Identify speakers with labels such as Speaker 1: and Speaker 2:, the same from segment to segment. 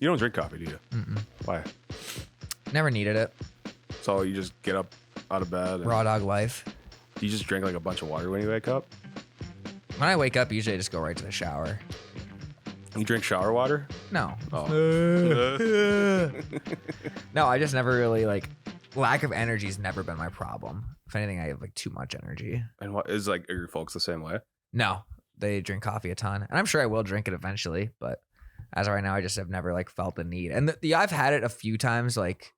Speaker 1: You don't drink coffee, do you?
Speaker 2: Mm-mm.
Speaker 1: Why?
Speaker 2: Never needed it.
Speaker 1: So you just get up out of bed. And
Speaker 2: Raw dog life.
Speaker 1: you just drink like a bunch of water when you wake up?
Speaker 2: When I wake up, usually I just go right to the shower.
Speaker 1: You drink shower water?
Speaker 2: No.
Speaker 1: Oh.
Speaker 2: No, I just never really lack of energy has never been my problem. If anything, I have too much energy.
Speaker 1: And what is are your folks the same way?
Speaker 2: No, they drink coffee a ton, and I'm sure I will drink it eventually. But as of right now, I just have never felt the need. And I've had it a few times, like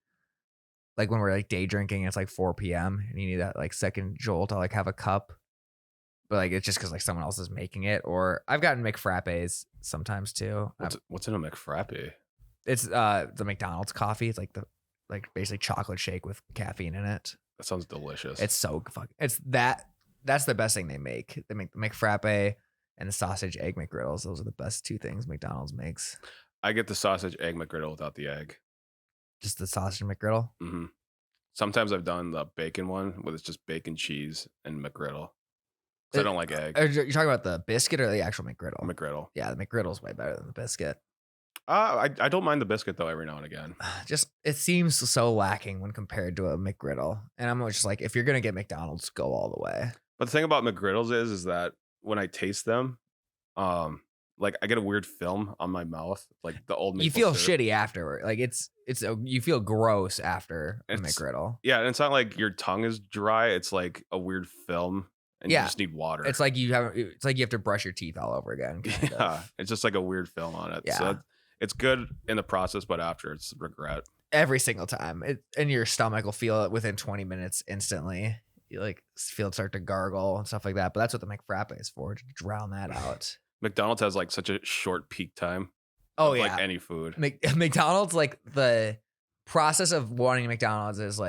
Speaker 2: when we're day drinking, it's 4 p.m. and you need that second jolt to have a cup. But it's just because someone else is making it. Or I've gotten McFrappes sometimes too.
Speaker 1: What's in a McFrappe?
Speaker 2: It's the McDonald's coffee. It's basically chocolate shake with caffeine in it.
Speaker 1: That sounds delicious.
Speaker 2: It's so fucking. That's the best thing they make. They make the McFrappe and the sausage egg McGriddles. Those are the best two things McDonald's makes.
Speaker 1: I get the sausage egg McGriddle without the egg.
Speaker 2: Just the sausage McGriddle.
Speaker 1: Mm-hmm. Sometimes I've done the bacon one where it's just bacon, cheese, and McGriddle. I don't like egg.
Speaker 2: You're talking about the biscuit or the actual McGriddle?
Speaker 1: McGriddle.
Speaker 2: Yeah, the McGriddle's way better than the biscuit.
Speaker 1: I don't mind the biscuit though every now and again.
Speaker 2: Just it seems so lacking when compared to a McGriddle, and I'm just if you're gonna get McDonald's, go all the way. But
Speaker 1: the thing about McGriddles is that when I taste them, I get a weird film on my mouth, the old.
Speaker 2: You feel shitty afterward. You feel gross after a McGriddle.
Speaker 1: Yeah, and it's not like your tongue is dry. It's like a weird film. And you just need water.
Speaker 2: It's like you have to brush your teeth all over again.
Speaker 1: Yeah, it's just a weird film on it. Yeah. So it's good in the process, but after it's regret.
Speaker 2: Every single time. And your stomach will feel it within 20 minutes instantly. You feel it start to gargle and stuff like that. But that's what the McFrappe is for, to drown that out.
Speaker 1: McDonald's has such a short peak time.
Speaker 2: Oh, yeah.
Speaker 1: Any food.
Speaker 2: McDonald's, the process of wanting McDonald's is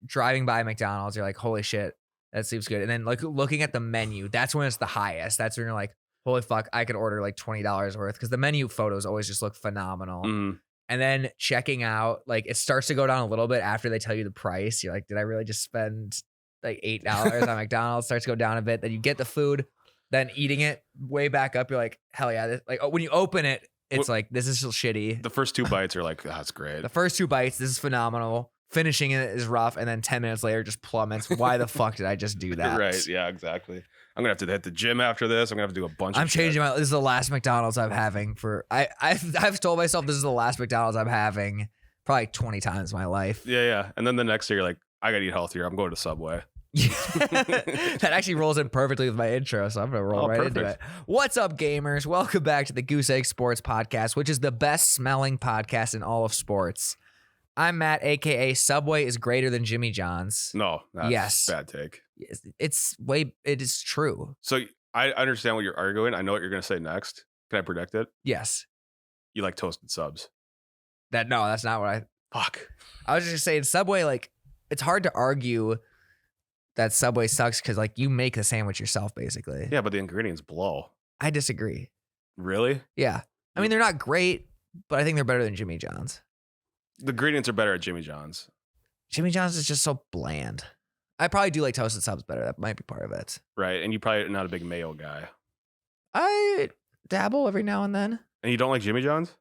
Speaker 2: driving by McDonald's. You're holy shit. That seems good. And then looking at the menu, that's when it's the highest. That's when you're holy fuck, I could order $20 worth, because the menu photos always just look phenomenal.
Speaker 1: Mm.
Speaker 2: And then checking out, it starts to go down a little bit after they tell you the price. You're did I really just spend $8 on McDonald's? Starts to go down a bit. Then you get the food, then eating it way back up. You're hell yeah. When you open it, it's this is still shitty.
Speaker 1: The first 2 bites are that's great.
Speaker 2: The first 2 bites, this is phenomenal. Finishing it is rough, and then 10 minutes later just plummets. Why the fuck did I just do that?
Speaker 1: Right, yeah, exactly. I'm gonna have to hit the gym after this. I'm gonna have to do a bunch of
Speaker 2: changing this is the last McDonald's I'm having for I've told myself this is the last McDonald's I'm having probably 20 times in my life.
Speaker 1: Yeah. And then the next year you're I gotta eat healthier. I'm going to Subway.
Speaker 2: That actually rolls in perfectly with my intro, so I'm gonna roll into it. What's up, gamers? Welcome back to the Goose Egg Sports Podcast, which is the best smelling podcast in all of sports. I'm Matt, aka Subway is greater than Jimmy John's.
Speaker 1: No, that's bad take.
Speaker 2: It is true.
Speaker 1: So I understand what you're arguing. I know what you're gonna say next. Can I predict it?
Speaker 2: Yes.
Speaker 1: You like toasted subs?
Speaker 2: No, that's not what I.
Speaker 1: Fuck.
Speaker 2: I was just saying Subway. It's hard to argue that Subway sucks because you make the sandwich yourself basically.
Speaker 1: Yeah, but the ingredients blow.
Speaker 2: I disagree.
Speaker 1: Really?
Speaker 2: Yeah. I mean, they're not great, but I think they're better than Jimmy John's.
Speaker 1: The ingredients are better at Jimmy John's.
Speaker 2: Jimmy John's is just so bland. I probably do like toasted subs better. That might be part of it.
Speaker 1: Right. And you probably not a big mayo guy.
Speaker 2: I dabble every now and then.
Speaker 1: And you don't like Jimmy John's?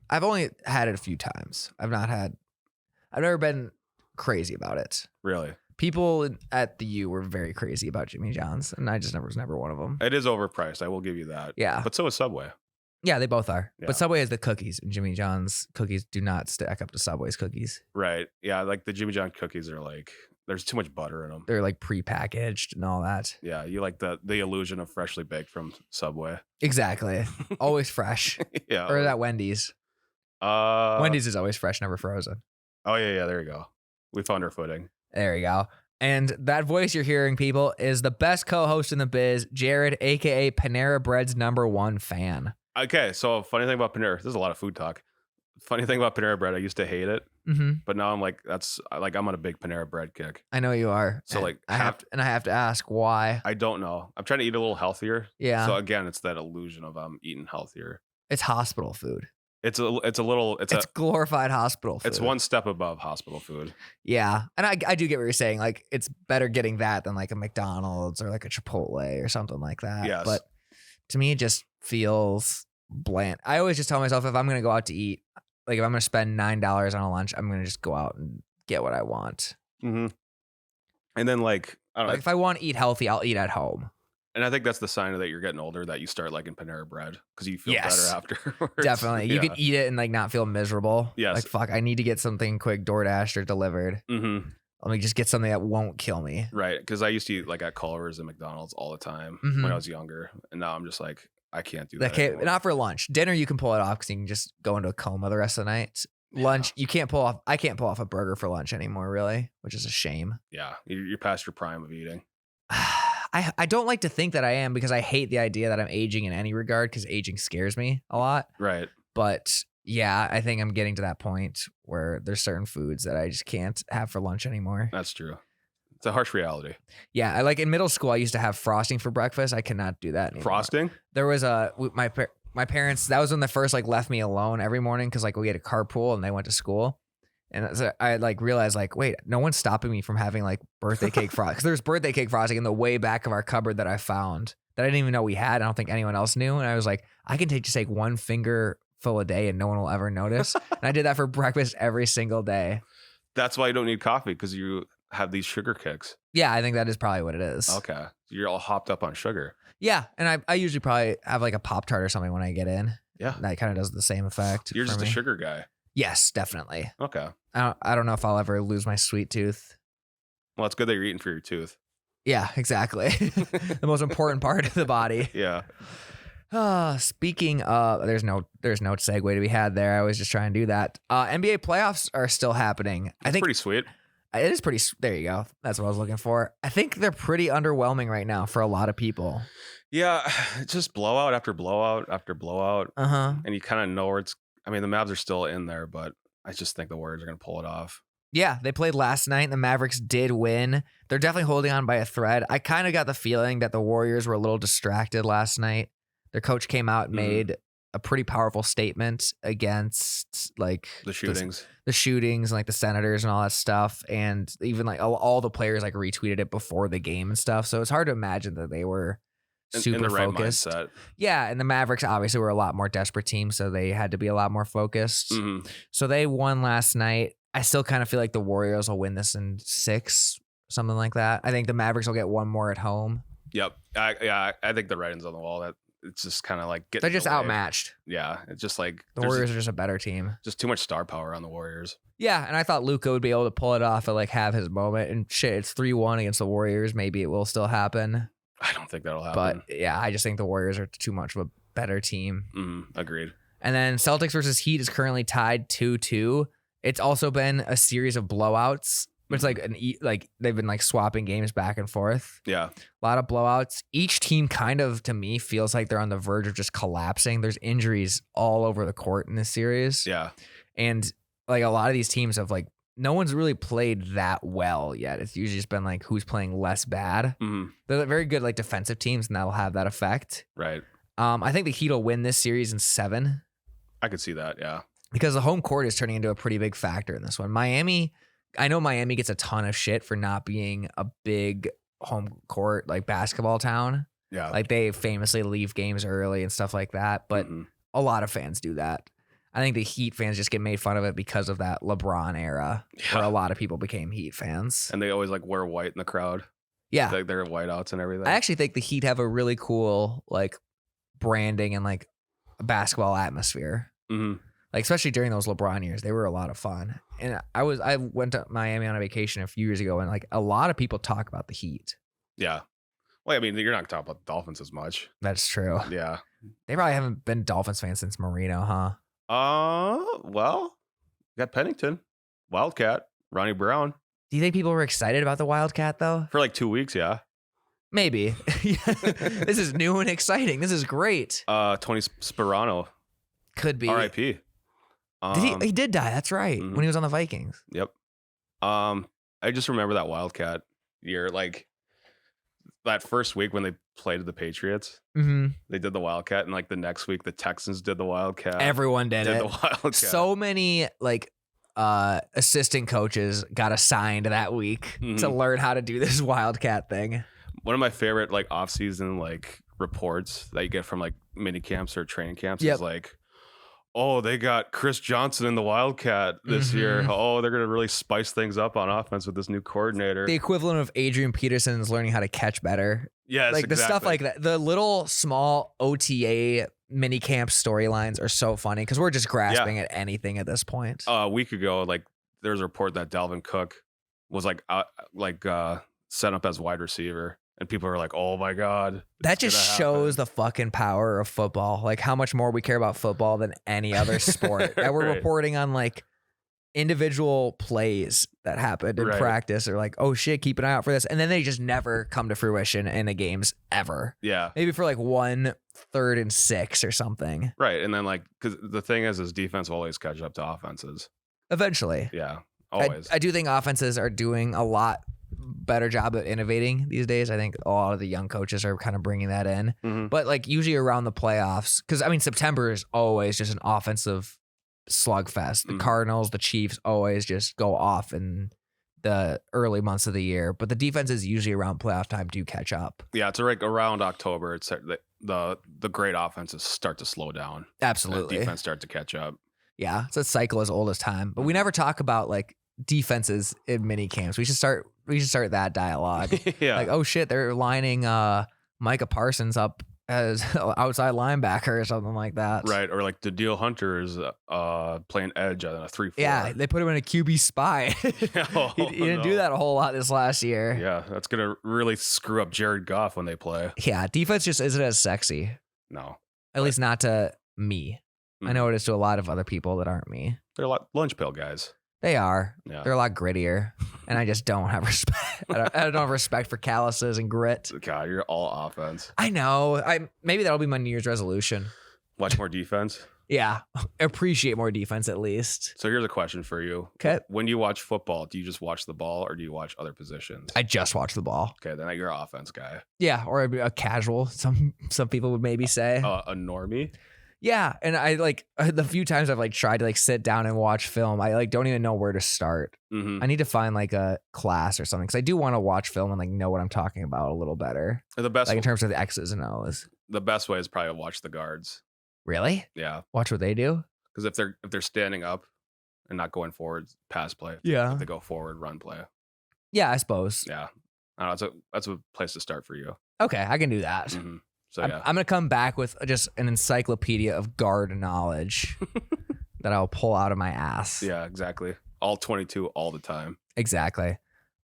Speaker 2: I've only had it a few times. I've never been crazy about it.
Speaker 1: Really?
Speaker 2: People at the U were very crazy about Jimmy John's, and I just was never one of them.
Speaker 1: It is overpriced. I will give you that.
Speaker 2: Yeah.
Speaker 1: But so is Subway.
Speaker 2: Yeah, they both are.
Speaker 1: Yeah.
Speaker 2: But Subway has the cookies, and Jimmy John's cookies do not stack up to Subway's cookies.
Speaker 1: Right. Yeah, the Jimmy John cookies are there's too much butter in them.
Speaker 2: They're prepackaged and all that.
Speaker 1: Yeah, you like the illusion of freshly baked from Subway.
Speaker 2: Exactly. Always fresh.
Speaker 1: Yeah.
Speaker 2: Or that Wendy's. Wendy's is always fresh, never frozen.
Speaker 1: Oh, yeah, there you go. We found our footing.
Speaker 2: There you go. And that voice you're hearing, people, is the best co-host in the biz, Jerrod, a.k.a. Panera Bread's #1 fan.
Speaker 1: Okay, so funny thing about Panera, there's a lot of food talk. Funny thing about Panera Bread, I used to hate it, but now I'm I'm on a big Panera Bread kick.
Speaker 2: I know you are.
Speaker 1: So
Speaker 2: I have to ask why.
Speaker 1: I don't know. I'm trying to eat a little healthier.
Speaker 2: Yeah.
Speaker 1: So again, it's that illusion of I'm eating healthier.
Speaker 2: It's hospital food.
Speaker 1: It's
Speaker 2: glorified hospital food.
Speaker 1: It's one step above hospital food.
Speaker 2: Yeah, and I do get what you're saying. It's better getting that than a McDonald's or a Chipotle or something like that.
Speaker 1: Yes.
Speaker 2: But to me, it just feels bland. I always just tell myself if I'm going to go out to eat, like if I'm gonna spend $9 on a lunch, I'm gonna just go out and get what I want.
Speaker 1: Mm-hmm. And then like I don't know.
Speaker 2: Like if I want to eat healthy, I'll eat at home.
Speaker 1: And I think that's the sign that you're getting older that you start liking Panera Bread because you feel better afterwards.
Speaker 2: Definitely. You can eat it and like not feel miserable.
Speaker 1: Yes.
Speaker 2: Like, fuck, I need to get something quick DoorDashed or delivered.
Speaker 1: Mm-hmm.
Speaker 2: Let me just get something that won't kill me.
Speaker 1: Right. Because I used to eat like at Culver's and McDonald's all the time when I was younger. And now I'm just like, I can't do that. Anymore.
Speaker 2: Not for lunch. Dinner, you can pull it off because you can just go into a coma the rest of the night. Lunch, you can't pull off. I can't pull off a burger for lunch anymore, really, which is a shame.
Speaker 1: Yeah. You're past your prime of eating.
Speaker 2: I don't like to think that I am because I hate the idea that I'm aging in any regard because aging scares me a lot.
Speaker 1: Right.
Speaker 2: But yeah, I think I'm getting to that point where there's certain foods that I just can't have for lunch anymore.
Speaker 1: That's true. It's a harsh reality.
Speaker 2: Yeah, I like in middle school I used to have frosting for breakfast. I cannot do that anymore.
Speaker 1: Frosting?
Speaker 2: There was my parents, that was when they first like left me alone every morning because like we had a carpool and they went to school. And so I like realized like, wait, no one's stopping me from having like birthday cake frosting. Because there's birthday cake frosting in the way back of our cupboard that I found that I didn't even know we had. I don't think anyone else knew. And I was like, I can just take one finger full a day and no one will ever notice. And I did that for breakfast every single day.
Speaker 1: That's why you don't need coffee because you have these sugar kicks.
Speaker 2: Yeah, I think that is probably what it is.
Speaker 1: Okay. You're all hopped up on sugar.
Speaker 2: Yeah. And I usually probably have like a Pop-Tart or something when I get in.
Speaker 1: Yeah.
Speaker 2: That kind of does the same effect.
Speaker 1: You're just a sugar guy.
Speaker 2: Yes, definitely.
Speaker 1: Okay.
Speaker 2: I don't know if I'll ever lose my sweet tooth.
Speaker 1: Well, it's good that you're eating for your tooth.
Speaker 2: Yeah, exactly. The most important part of the body.
Speaker 1: Yeah.
Speaker 2: Speaking of, there's no segue to be had there. I was just trying to do that. NBA playoffs are still happening. I think
Speaker 1: pretty sweet.
Speaker 2: It is pretty. There you go. That's what I was looking for. I think they're pretty underwhelming right now for a lot of people.
Speaker 1: Yeah, just blowout after blowout after blowout. And you kind of know where it's. I mean, the Mavs are still in there, but I just think the Warriors are going to pull it off. Yeah,
Speaker 2: they played last night. The Mavericks did win. They're definitely holding on by a thread. I kind of got the feeling that the Warriors were a little distracted last night. Their coach came out and made a pretty powerful statement against like
Speaker 1: the shootings,
Speaker 2: and like the Senators and all that stuff. And even like all the players like retweeted it before the game and stuff. So it's hard to imagine that they were super
Speaker 1: in the
Speaker 2: focused.
Speaker 1: Right mindset.
Speaker 2: Yeah, and the Mavericks obviously were a lot more desperate team, so they had to be a lot more focused. So they won last night. I still kind of feel like the Warriors will win this in 6, something like that. I think the Mavericks will get one more at home.
Speaker 1: Yep. I think the writing's on the wall. That it's just kind of like
Speaker 2: they're just outmatched.
Speaker 1: Yeah, it's just like
Speaker 2: the Warriors are just a better team.
Speaker 1: Just too much star power on the Warriors.
Speaker 2: Yeah, and I thought Luka would be able to pull it off and like have his moment. And shit, it's 3-1 against the Warriors. Maybe it will still happen.
Speaker 1: I don't think that'll happen.
Speaker 2: But yeah, I just think the Warriors are too much of a better team.
Speaker 1: Agreed.
Speaker 2: And then Celtics versus Heat is currently tied 2-2. It's also been a series of blowouts. But it's like they've been like swapping games back and forth.
Speaker 1: Yeah.
Speaker 2: A lot of blowouts. Each team kind of, to me, feels like they're on the verge of just collapsing. There's injuries all over the court in this series.
Speaker 1: Yeah.
Speaker 2: And like a lot of these teams have like, no one's really played that well yet. It's usually just been like who's playing less bad. They're very good like defensive teams, and that'll have that effect.
Speaker 1: Right.
Speaker 2: I think the Heat will win this series in 7.
Speaker 1: I could see that, yeah.
Speaker 2: Because the home court is turning into a pretty big factor in this one. I know Miami gets a ton of shit for not being a big home court like basketball town.
Speaker 1: Yeah.
Speaker 2: Like they famously leave games early and stuff like that. But a lot of fans do that. I think the Heat fans just get made fun of it because of that LeBron era where a lot of people became Heat fans.
Speaker 1: And they always like wear white in the crowd.
Speaker 2: Yeah.
Speaker 1: Like they're whiteouts and everything.
Speaker 2: I actually think the Heat have a really cool like branding and like basketball atmosphere. Like especially during those LeBron years, they were a lot of fun. And I went to Miami on a vacation a few years ago, and like a lot of people talk about the Heat.
Speaker 1: Yeah. Well, I mean, you're not talking about the Dolphins as much.
Speaker 2: That's true.
Speaker 1: Yeah.
Speaker 2: They probably haven't been Dolphins fans since Marino, huh?
Speaker 1: Well, got Pennington, Wildcat, Ronnie Brown.
Speaker 2: Do you think people were excited about the Wildcat though?
Speaker 1: For like 2 weeks, yeah.
Speaker 2: Maybe. This is new and exciting. This is great.
Speaker 1: Tony Sperano.
Speaker 2: Could be.
Speaker 1: R.I.P.
Speaker 2: He did die. That's right. When he was on the Vikings.
Speaker 1: Yep. I just remember that Wildcat year, like that first week when they played the Patriots. They did the Wildcat, and like the next week the Texans did the Wildcat.
Speaker 2: Everyone did it.
Speaker 1: The Wildcat.
Speaker 2: So many like assistant coaches got assigned that week to learn how to do this Wildcat thing.
Speaker 1: One of my favorite like off-season like reports that you get from like mini camps or training camps is like, oh, they got Chris Johnson in the Wildcat this year. Oh, they're going to really spice things up on offense with this new coordinator.
Speaker 2: The equivalent of Adrian Peterson's learning how to catch better.
Speaker 1: Yes,
Speaker 2: like the stuff like that. The little small OTA mini camp storylines are so funny because we're just grasping at anything at this point.
Speaker 1: A week ago, like there was a report that Dalvin Cook was set up as wide receiver. And people are like, oh my God.
Speaker 2: That just shows the fucking power of football. Like how much more we care about football than any other sport. That we're reporting on like individual plays that happened in practice or like, oh shit, keep an eye out for this. And then they just never come to fruition in the games ever.
Speaker 1: Yeah.
Speaker 2: Maybe for like 1 3rd and 6 or something.
Speaker 1: Right. And then like, because the thing is defense will always catch up to offenses.
Speaker 2: Eventually.
Speaker 1: Yeah. Always.
Speaker 2: I do think offenses are doing a lot better job at innovating these days. I think a lot of the young coaches are kind of bringing that in. But like usually around the playoffs, because I mean September is always just an offensive slugfest. The Cardinals, the Chiefs always just go off in the early months of the year, but the defenses usually around playoff time do catch up.
Speaker 1: Yeah, it's like around October. It's the great offenses start to slow down.
Speaker 2: Absolutely,
Speaker 1: the defense start to catch up.
Speaker 2: Yeah, it's a cycle as old as time. But we never talk about like defenses in mini camps. We should start that dialogue.
Speaker 1: Yeah.
Speaker 2: Like, oh shit, they're lining Micah Parsons up as outside linebacker or something like that.
Speaker 1: Right. Or like Danielle Hunter is playing edge on a 3-4.
Speaker 2: Yeah, they put him in a QB spy. He didn't do that a whole lot this last year.
Speaker 1: Yeah, that's gonna really screw up Jerrod Goff when they play.
Speaker 2: Yeah, defense just isn't as sexy.
Speaker 1: No.
Speaker 2: At least not to me. I know it is to a lot of other people that aren't me.
Speaker 1: They're a lot lunch pail guys.
Speaker 2: They are.
Speaker 1: Yeah.
Speaker 2: They're a lot grittier. And I just don't have respect. I don't have respect for calluses and grit.
Speaker 1: God, you're all offense.
Speaker 2: I know. Maybe that'll be my New Year's resolution.
Speaker 1: Watch more defense.
Speaker 2: Yeah. Appreciate more defense at least.
Speaker 1: So here's a question for you.
Speaker 2: Okay.
Speaker 1: When you watch football, do you just watch the ball or do you watch other positions?
Speaker 2: I just watch the ball.
Speaker 1: Okay, then you're an offense guy.
Speaker 2: Yeah, or a casual. Some people would maybe say.
Speaker 1: A normie?
Speaker 2: Yeah, and I like the few times I've like tried to like sit down and watch film, I like don't even know where to start. I need to find like a class or something because I do want to watch film and like know what I'm talking about a little better.
Speaker 1: The best,
Speaker 2: like in terms of the X's and O's.
Speaker 1: The best way is probably to watch the guards.
Speaker 2: Really?
Speaker 1: Yeah.
Speaker 2: Watch what they do.
Speaker 1: Because if they're standing up and not going forward, pass play.
Speaker 2: Yeah.
Speaker 1: If they go forward, run play.
Speaker 2: Yeah, I suppose.
Speaker 1: Yeah. I don't know, that's a place to start for you.
Speaker 2: Okay, I can do that.
Speaker 1: So yeah.
Speaker 2: I'm gonna come back with just an encyclopedia of guard knowledge that I'll pull out of my ass.
Speaker 1: Yeah, exactly. All 22 all the time.
Speaker 2: Exactly.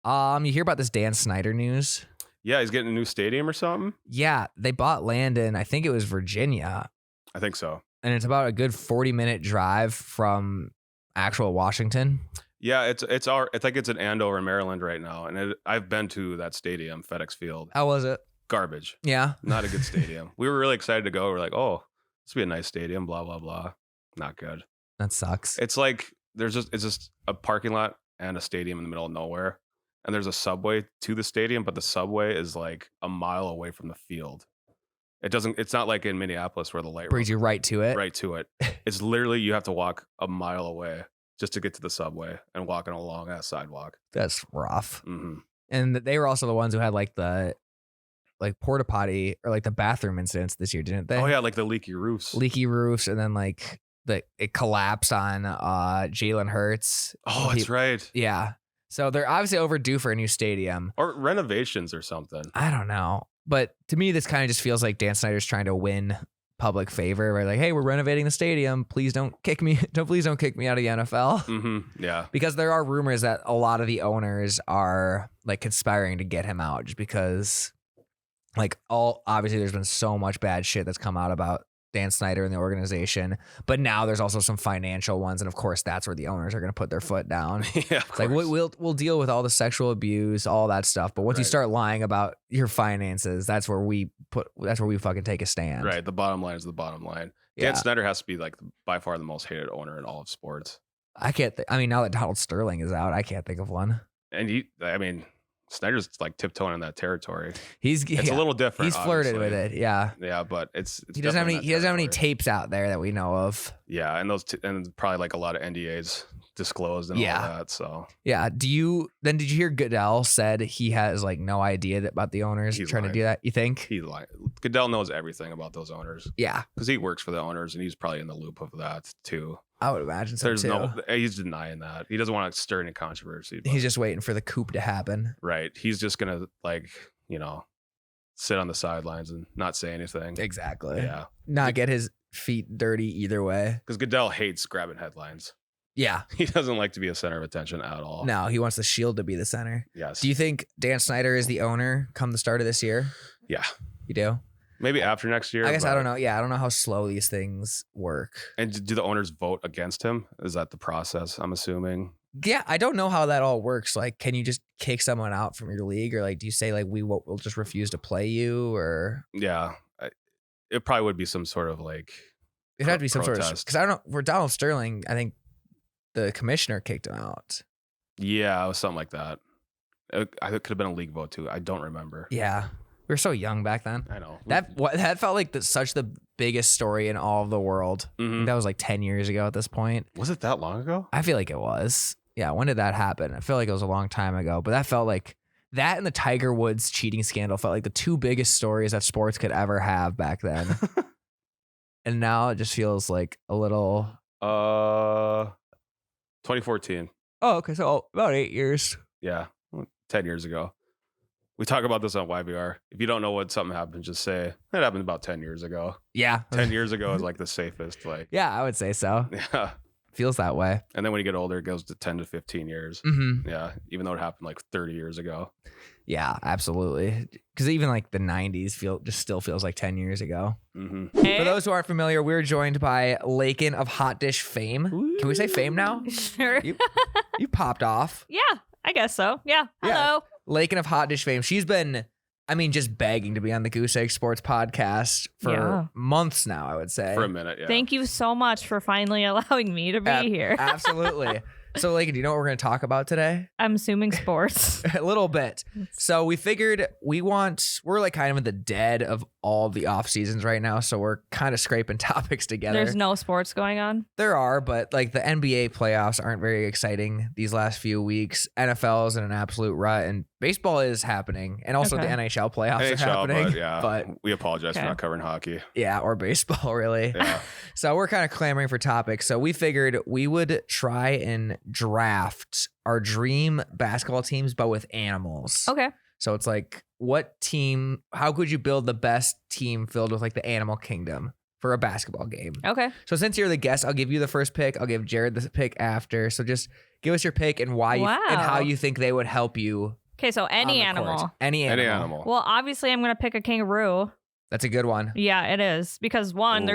Speaker 2: You hear about this Dan Snyder news?
Speaker 1: Yeah, he's getting a new stadium or something.
Speaker 2: Yeah, they bought land in, I think it was Virginia.
Speaker 1: I think so.
Speaker 2: And it's about a good 40-minute drive from actual Washington.
Speaker 1: Yeah, I think it's in Andover, Maryland right now, and I've been to that stadium, FedEx Field.
Speaker 2: How was it?
Speaker 1: Garbage.
Speaker 2: Yeah.
Speaker 1: Not a good stadium. We were really excited to go. We're like, oh, this would be a nice stadium, blah, blah, blah. Not good.
Speaker 2: That sucks.
Speaker 1: It's like it's just a parking lot and a stadium in the middle of nowhere. And there's a subway to the stadium, but the subway is like a mile away from the field. It's not like in Minneapolis where the light
Speaker 2: brings you right to it.
Speaker 1: Right to it. It's literally you have to walk a mile away just to get to the subway and walking along that sidewalk.
Speaker 2: That's rough.
Speaker 1: Mm-hmm.
Speaker 2: And they were also the ones who had like the porta potty or like the bathroom incidents this year, didn't they?
Speaker 1: Oh yeah, like the leaky roofs.
Speaker 2: And then like it collapsed on Jalen Hurts.
Speaker 1: Oh, that's right.
Speaker 2: Yeah. So they're obviously overdue for a new stadium.
Speaker 1: Or renovations or something.
Speaker 2: I don't know. But to me, this kind of just feels like Dan Snyder's trying to win public favor. Right? Like, hey, we're renovating the stadium. Please don't kick me. Please don't kick me out of the NFL.
Speaker 1: Mm-hmm. Yeah.
Speaker 2: Because there are rumors that a lot of the owners are like conspiring to get him out just because like obviously there's been so much bad shit that's come out about Dan Snyder and the organization, but now there's also some financial ones, and of course that's where the owners are going to put their foot down.
Speaker 1: Yeah, of
Speaker 2: it's like we'll deal with all the sexual abuse, all that stuff, but once you start lying about your finances, that's where we fucking take a stand.
Speaker 1: Right. The bottom line is the bottom line. Dan Snyder has to be like by far the most hated owner in all of sports.
Speaker 2: I can't. Now that Donald Sterling is out, I can't think of one.
Speaker 1: And Snyder's like tiptoeing in that territory.
Speaker 2: It's a
Speaker 1: little different.
Speaker 2: He's flirted with it, yeah.
Speaker 1: Yeah, but it's
Speaker 2: he doesn't have any tapes out there that we know of.
Speaker 1: Yeah, and and probably like a lot of NDAs disclosed and all that. So
Speaker 2: yeah. Did you hear Goodell said he has like no idea about the owners trying to do that? You think
Speaker 1: he's lying? Goodell knows everything about those owners.
Speaker 2: Yeah,
Speaker 1: because he works for the owners and he's probably in the loop of that too.
Speaker 2: I would imagine so.
Speaker 1: He's denying that. He doesn't want to stir any controversy.
Speaker 2: He's just waiting for the coup to happen.
Speaker 1: Right. He's just gonna sit on the sidelines and not say anything.
Speaker 2: Exactly.
Speaker 1: Yeah.
Speaker 2: Not get his feet dirty either way.
Speaker 1: Because Goodell hates grabbing headlines.
Speaker 2: Yeah.
Speaker 1: He doesn't like to be a center of attention at all.
Speaker 2: No, he wants the Shield to be the center.
Speaker 1: Yes.
Speaker 2: Do you think Dan Snyder is the owner come the start of this year?
Speaker 1: Yeah.
Speaker 2: You do?
Speaker 1: Maybe after next year.
Speaker 2: I guess I don't know. Yeah, I don't know how slow these things work.
Speaker 1: And do the owners vote against him? Is that the process, I'm assuming?
Speaker 2: Yeah, I don't know how that all works. Like, can you just kick someone out from your league? Or like, do you say like, we'll just refuse to play you? Or
Speaker 1: yeah, it probably would be some sort of like
Speaker 2: it'd have to be some sort of, because I don't know, for Donald Sterling, I think the commissioner kicked him out.
Speaker 1: Yeah, it was something like that. It could have been a league vote too. I don't remember.
Speaker 2: Yeah. We were so young back then.
Speaker 1: I know.
Speaker 2: That felt like such the biggest story in all of the world.
Speaker 1: Mm-hmm.
Speaker 2: I think that was like 10 years ago at this point.
Speaker 1: Was it that long ago?
Speaker 2: I feel like it was. Yeah, when did that happen? I feel like it was a long time ago, but that felt like that and the Tiger Woods cheating scandal felt like the two biggest stories that sports could ever have back then. And now it just feels like a little
Speaker 1: 2014.
Speaker 2: Oh, okay, so about 8 years.
Speaker 1: Yeah, 10 years ago. We talk about this on YBR. If you don't know what something happened, just say it happened about 10 years ago.
Speaker 2: Yeah.
Speaker 1: 10 years ago is like the safest. Like,
Speaker 2: yeah, I would say so.
Speaker 1: Yeah.
Speaker 2: Feels that way.
Speaker 1: And then when you get older, it goes to 10 to 15 years.
Speaker 2: Mm-hmm.
Speaker 1: Yeah. Even though it happened like 30 years ago.
Speaker 2: Yeah, absolutely. Because even like the 90s still feels like 10 years ago.
Speaker 1: Mm-hmm.
Speaker 2: For those who aren't familiar, we're joined by Laken of Hot Dish fame. Ooh. Can we say fame now?
Speaker 3: Sure.
Speaker 2: You popped off.
Speaker 3: Yeah, I guess so. Yeah. Hello.
Speaker 2: Laken of Hot Dish fame. She's been, just begging to be on the Goose Egg Sports podcast for months now, I would say.
Speaker 1: For a minute, yeah.
Speaker 3: Thank you so much for finally allowing me to be here.
Speaker 2: Absolutely. So, Laken, do you know what we're going to talk about today?
Speaker 3: I'm assuming sports.
Speaker 2: A little bit. So we figured we're like kind of in the dead of all the off seasons right now. So we're kind of scraping topics together.
Speaker 3: There's no sports going on?
Speaker 2: There are, but like the NBA playoffs aren't very exciting these last few weeks. NFL is in an absolute rut and baseball is happening. And also the NHL playoffs are happening.
Speaker 1: But we apologize for not covering hockey.
Speaker 2: Yeah, or baseball, really. Yeah. So we're kind of clamoring for topics. So we figured we would try and draft our dream basketball teams, but with animals.
Speaker 3: Okay.
Speaker 2: So it's like, how could you build the best team filled with like the animal kingdom for a basketball game?
Speaker 3: Okay.
Speaker 2: So since you're the guest, I'll give you the first pick. I'll give Jerrod the pick after. So just give us your pick and why and how you think they would help you.
Speaker 3: Okay, so any animal.
Speaker 2: Any animal.
Speaker 3: Well, obviously I'm going to pick a kangaroo.
Speaker 2: That's a good one.
Speaker 3: Yeah, it is. Because one,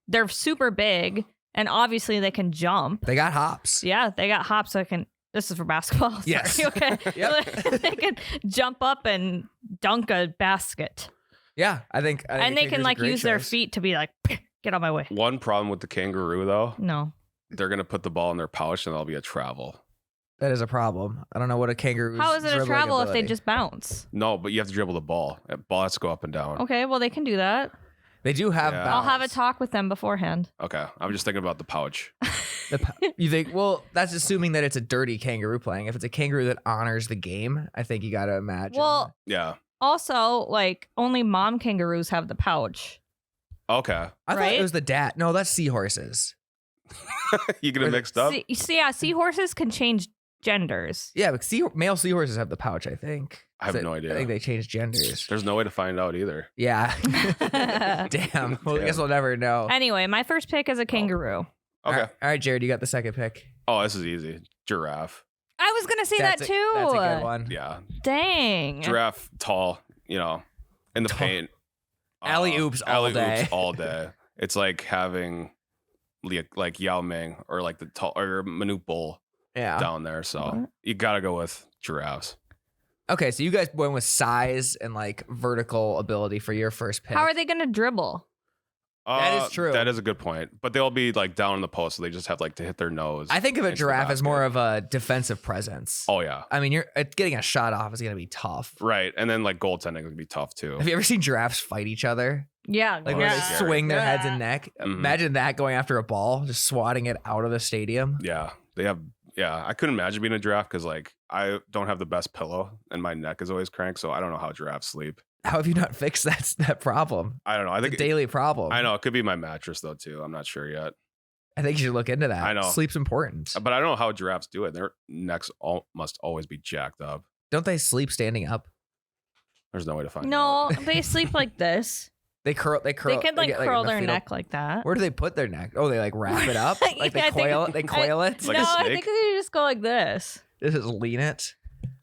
Speaker 3: they're super big and obviously they can jump.
Speaker 2: They got hops.
Speaker 3: Yeah, they got hops. This is for basketball. Sorry.
Speaker 2: Yes.
Speaker 3: Okay. They can jump up and dunk a basket.
Speaker 2: Yeah, I think
Speaker 3: and they can like use their feet to be like, get out my way.
Speaker 1: One problem with the kangaroo though.
Speaker 3: No.
Speaker 1: They're going to put the ball in their pouch and that'll be a travel.
Speaker 2: That is a problem. I don't know what a kangaroo.
Speaker 3: How is it a travel if they just bounce?
Speaker 1: No, but you have to dribble the ball. That ball has to go up and down.
Speaker 3: Okay, well they can do that.
Speaker 2: They do have balance.
Speaker 3: I'll have a talk with them beforehand.
Speaker 1: Okay. I'm just thinking about the pouch.
Speaker 2: You think, well, that's assuming that it's a dirty kangaroo playing. If it's a kangaroo that honors the game, I think you got to imagine.
Speaker 3: Well,
Speaker 1: yeah.
Speaker 3: Also, like, only mom kangaroos have the pouch.
Speaker 1: Okay.
Speaker 2: I thought it was the dad. No, that's seahorses.
Speaker 1: You get it mixed up?
Speaker 3: Seahorses can change genders.
Speaker 2: Yeah, but male seahorses have the pouch, I think.
Speaker 1: I have no idea.
Speaker 2: I think they changed genders.
Speaker 1: There's no way to find out either.
Speaker 2: Yeah. Damn. Well, I guess we'll never know.
Speaker 3: Anyway, my first pick is a kangaroo.
Speaker 1: Okay.
Speaker 2: All right, Jerrod, you got the second pick.
Speaker 1: Oh, this is easy. Giraffe.
Speaker 3: I was going to say that too.
Speaker 2: That's a good one.
Speaker 1: Yeah.
Speaker 3: Dang.
Speaker 1: Giraffe, tall, in the paint.
Speaker 2: Alley-oops all day.
Speaker 1: All day. It's like having like Yao Ming or like the tall or Manute Bol down there. So you got to go with giraffes.
Speaker 2: Okay, so you guys went with size and like vertical ability for your first pick.
Speaker 3: How are they going to dribble?
Speaker 2: That is true.
Speaker 1: That is a good point. But they'll be like down in the post, so they just have like to hit their nose.
Speaker 2: I think of a giraffe as more of a defensive presence.
Speaker 1: Oh yeah.
Speaker 2: I mean, getting a shot off is going to be tough.
Speaker 1: Right, and then like goaltending would be tough too.
Speaker 2: Have you ever seen giraffes fight each other?
Speaker 3: Yeah.
Speaker 2: Like where they swing their heads and neck. Mm-hmm. Imagine that going after a ball, just swatting it out of the stadium.
Speaker 1: Yeah. They have, yeah, I couldn't imagine being a giraffe because like I don't have the best pillow and my neck is always cranked. So I don't know how giraffes sleep.
Speaker 2: How have you not fixed that problem?
Speaker 1: I don't know. I think
Speaker 2: it's a daily problem.
Speaker 1: I know it could be my mattress though too. I'm not sure yet.
Speaker 2: I think you should look into that.
Speaker 1: I know.
Speaker 2: Sleep's important.
Speaker 1: But I don't know how giraffes do it. Their necks must always be jacked up.
Speaker 2: Don't they sleep standing up?
Speaker 1: There's no way to find out.
Speaker 3: No, they sleep like this.
Speaker 2: They curl.
Speaker 3: They can like curl their neck like that.
Speaker 2: Where do they put their neck? Oh, they like wrap it up. Like
Speaker 3: Yeah,
Speaker 2: they coil it. They coil it.
Speaker 1: like
Speaker 3: no,
Speaker 1: a snake?
Speaker 3: I think they just go like this.
Speaker 2: This is lean it.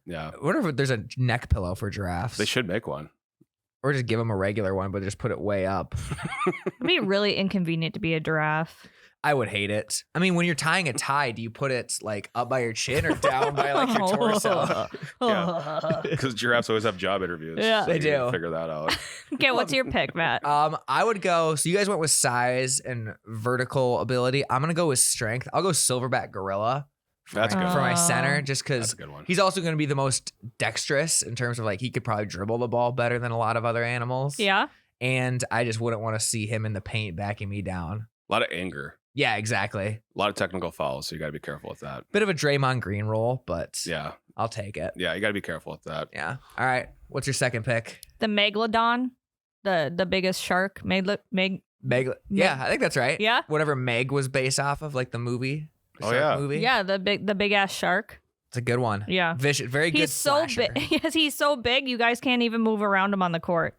Speaker 1: Yeah.
Speaker 2: What if there's a neck pillow for giraffes?
Speaker 1: They should make one.
Speaker 2: Or just give them a regular one, but just put it way up.
Speaker 3: It'd be really inconvenient to be a giraffe.
Speaker 2: I would hate it. I mean, when you're tying a tie, do you put it like up by your chin or down by like your torso?
Speaker 1: Yeah. Because giraffes always have job interviews.
Speaker 3: Yeah.
Speaker 2: They
Speaker 1: you need to
Speaker 2: do.
Speaker 1: Figure that out.
Speaker 3: Okay, what's your pick, Matt?
Speaker 2: I would go. So you guys went with size and vertical ability. I'm gonna go with strength. I'll go silverback gorilla.
Speaker 1: That's good.
Speaker 2: For my center, just
Speaker 1: That's
Speaker 2: because
Speaker 1: a good one.
Speaker 2: he's also going to be the most dexterous in terms of like he could probably dribble the ball better than a lot of other animals.
Speaker 3: Yeah.
Speaker 2: And I just wouldn't want to see him in the paint backing me down.
Speaker 1: A lot of anger.
Speaker 2: Yeah, exactly.
Speaker 1: A lot of technical fouls, so you got to be careful with that.
Speaker 2: Bit of a Draymond Green role, but
Speaker 1: Yeah.
Speaker 2: I'll take it.
Speaker 1: Yeah, you got to be careful with that.
Speaker 2: Yeah. All right. What's your second pick?
Speaker 3: The megalodon, the biggest shark.
Speaker 2: Meg. Yeah, I think that's right.
Speaker 3: Yeah.
Speaker 2: Whatever Meg was based off of, like the movie. The
Speaker 1: Oh,
Speaker 2: shark
Speaker 1: yeah.
Speaker 2: movie.
Speaker 3: Yeah, the big ass shark.
Speaker 2: It's a good one.
Speaker 3: Yeah.
Speaker 2: Vicious, very good.
Speaker 3: He's so
Speaker 2: slasher.
Speaker 3: big. Yes, he's so big. You guys can't even move around him on the court.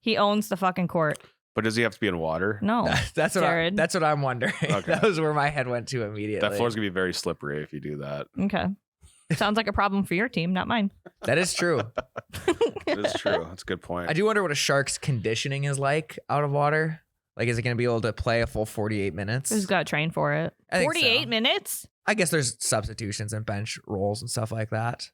Speaker 3: He owns the fucking court.
Speaker 1: But does he have to be in water?
Speaker 3: No.
Speaker 2: That's what I'm wondering.
Speaker 1: Okay.
Speaker 2: That was where my head went to immediately.
Speaker 1: That floor's going to be very slippery if you do that.
Speaker 3: Okay. Sounds like a problem for your team, not mine.
Speaker 2: That is true.
Speaker 1: That is true. That's a good point.
Speaker 2: I do wonder what a shark's conditioning is like out of water. Like, is it going to be able to play a full 48 minutes?
Speaker 3: Who's got to train for it?
Speaker 2: I think
Speaker 3: 48
Speaker 2: so.
Speaker 3: minutes?
Speaker 2: I guess there's substitutions and bench roles and stuff like that.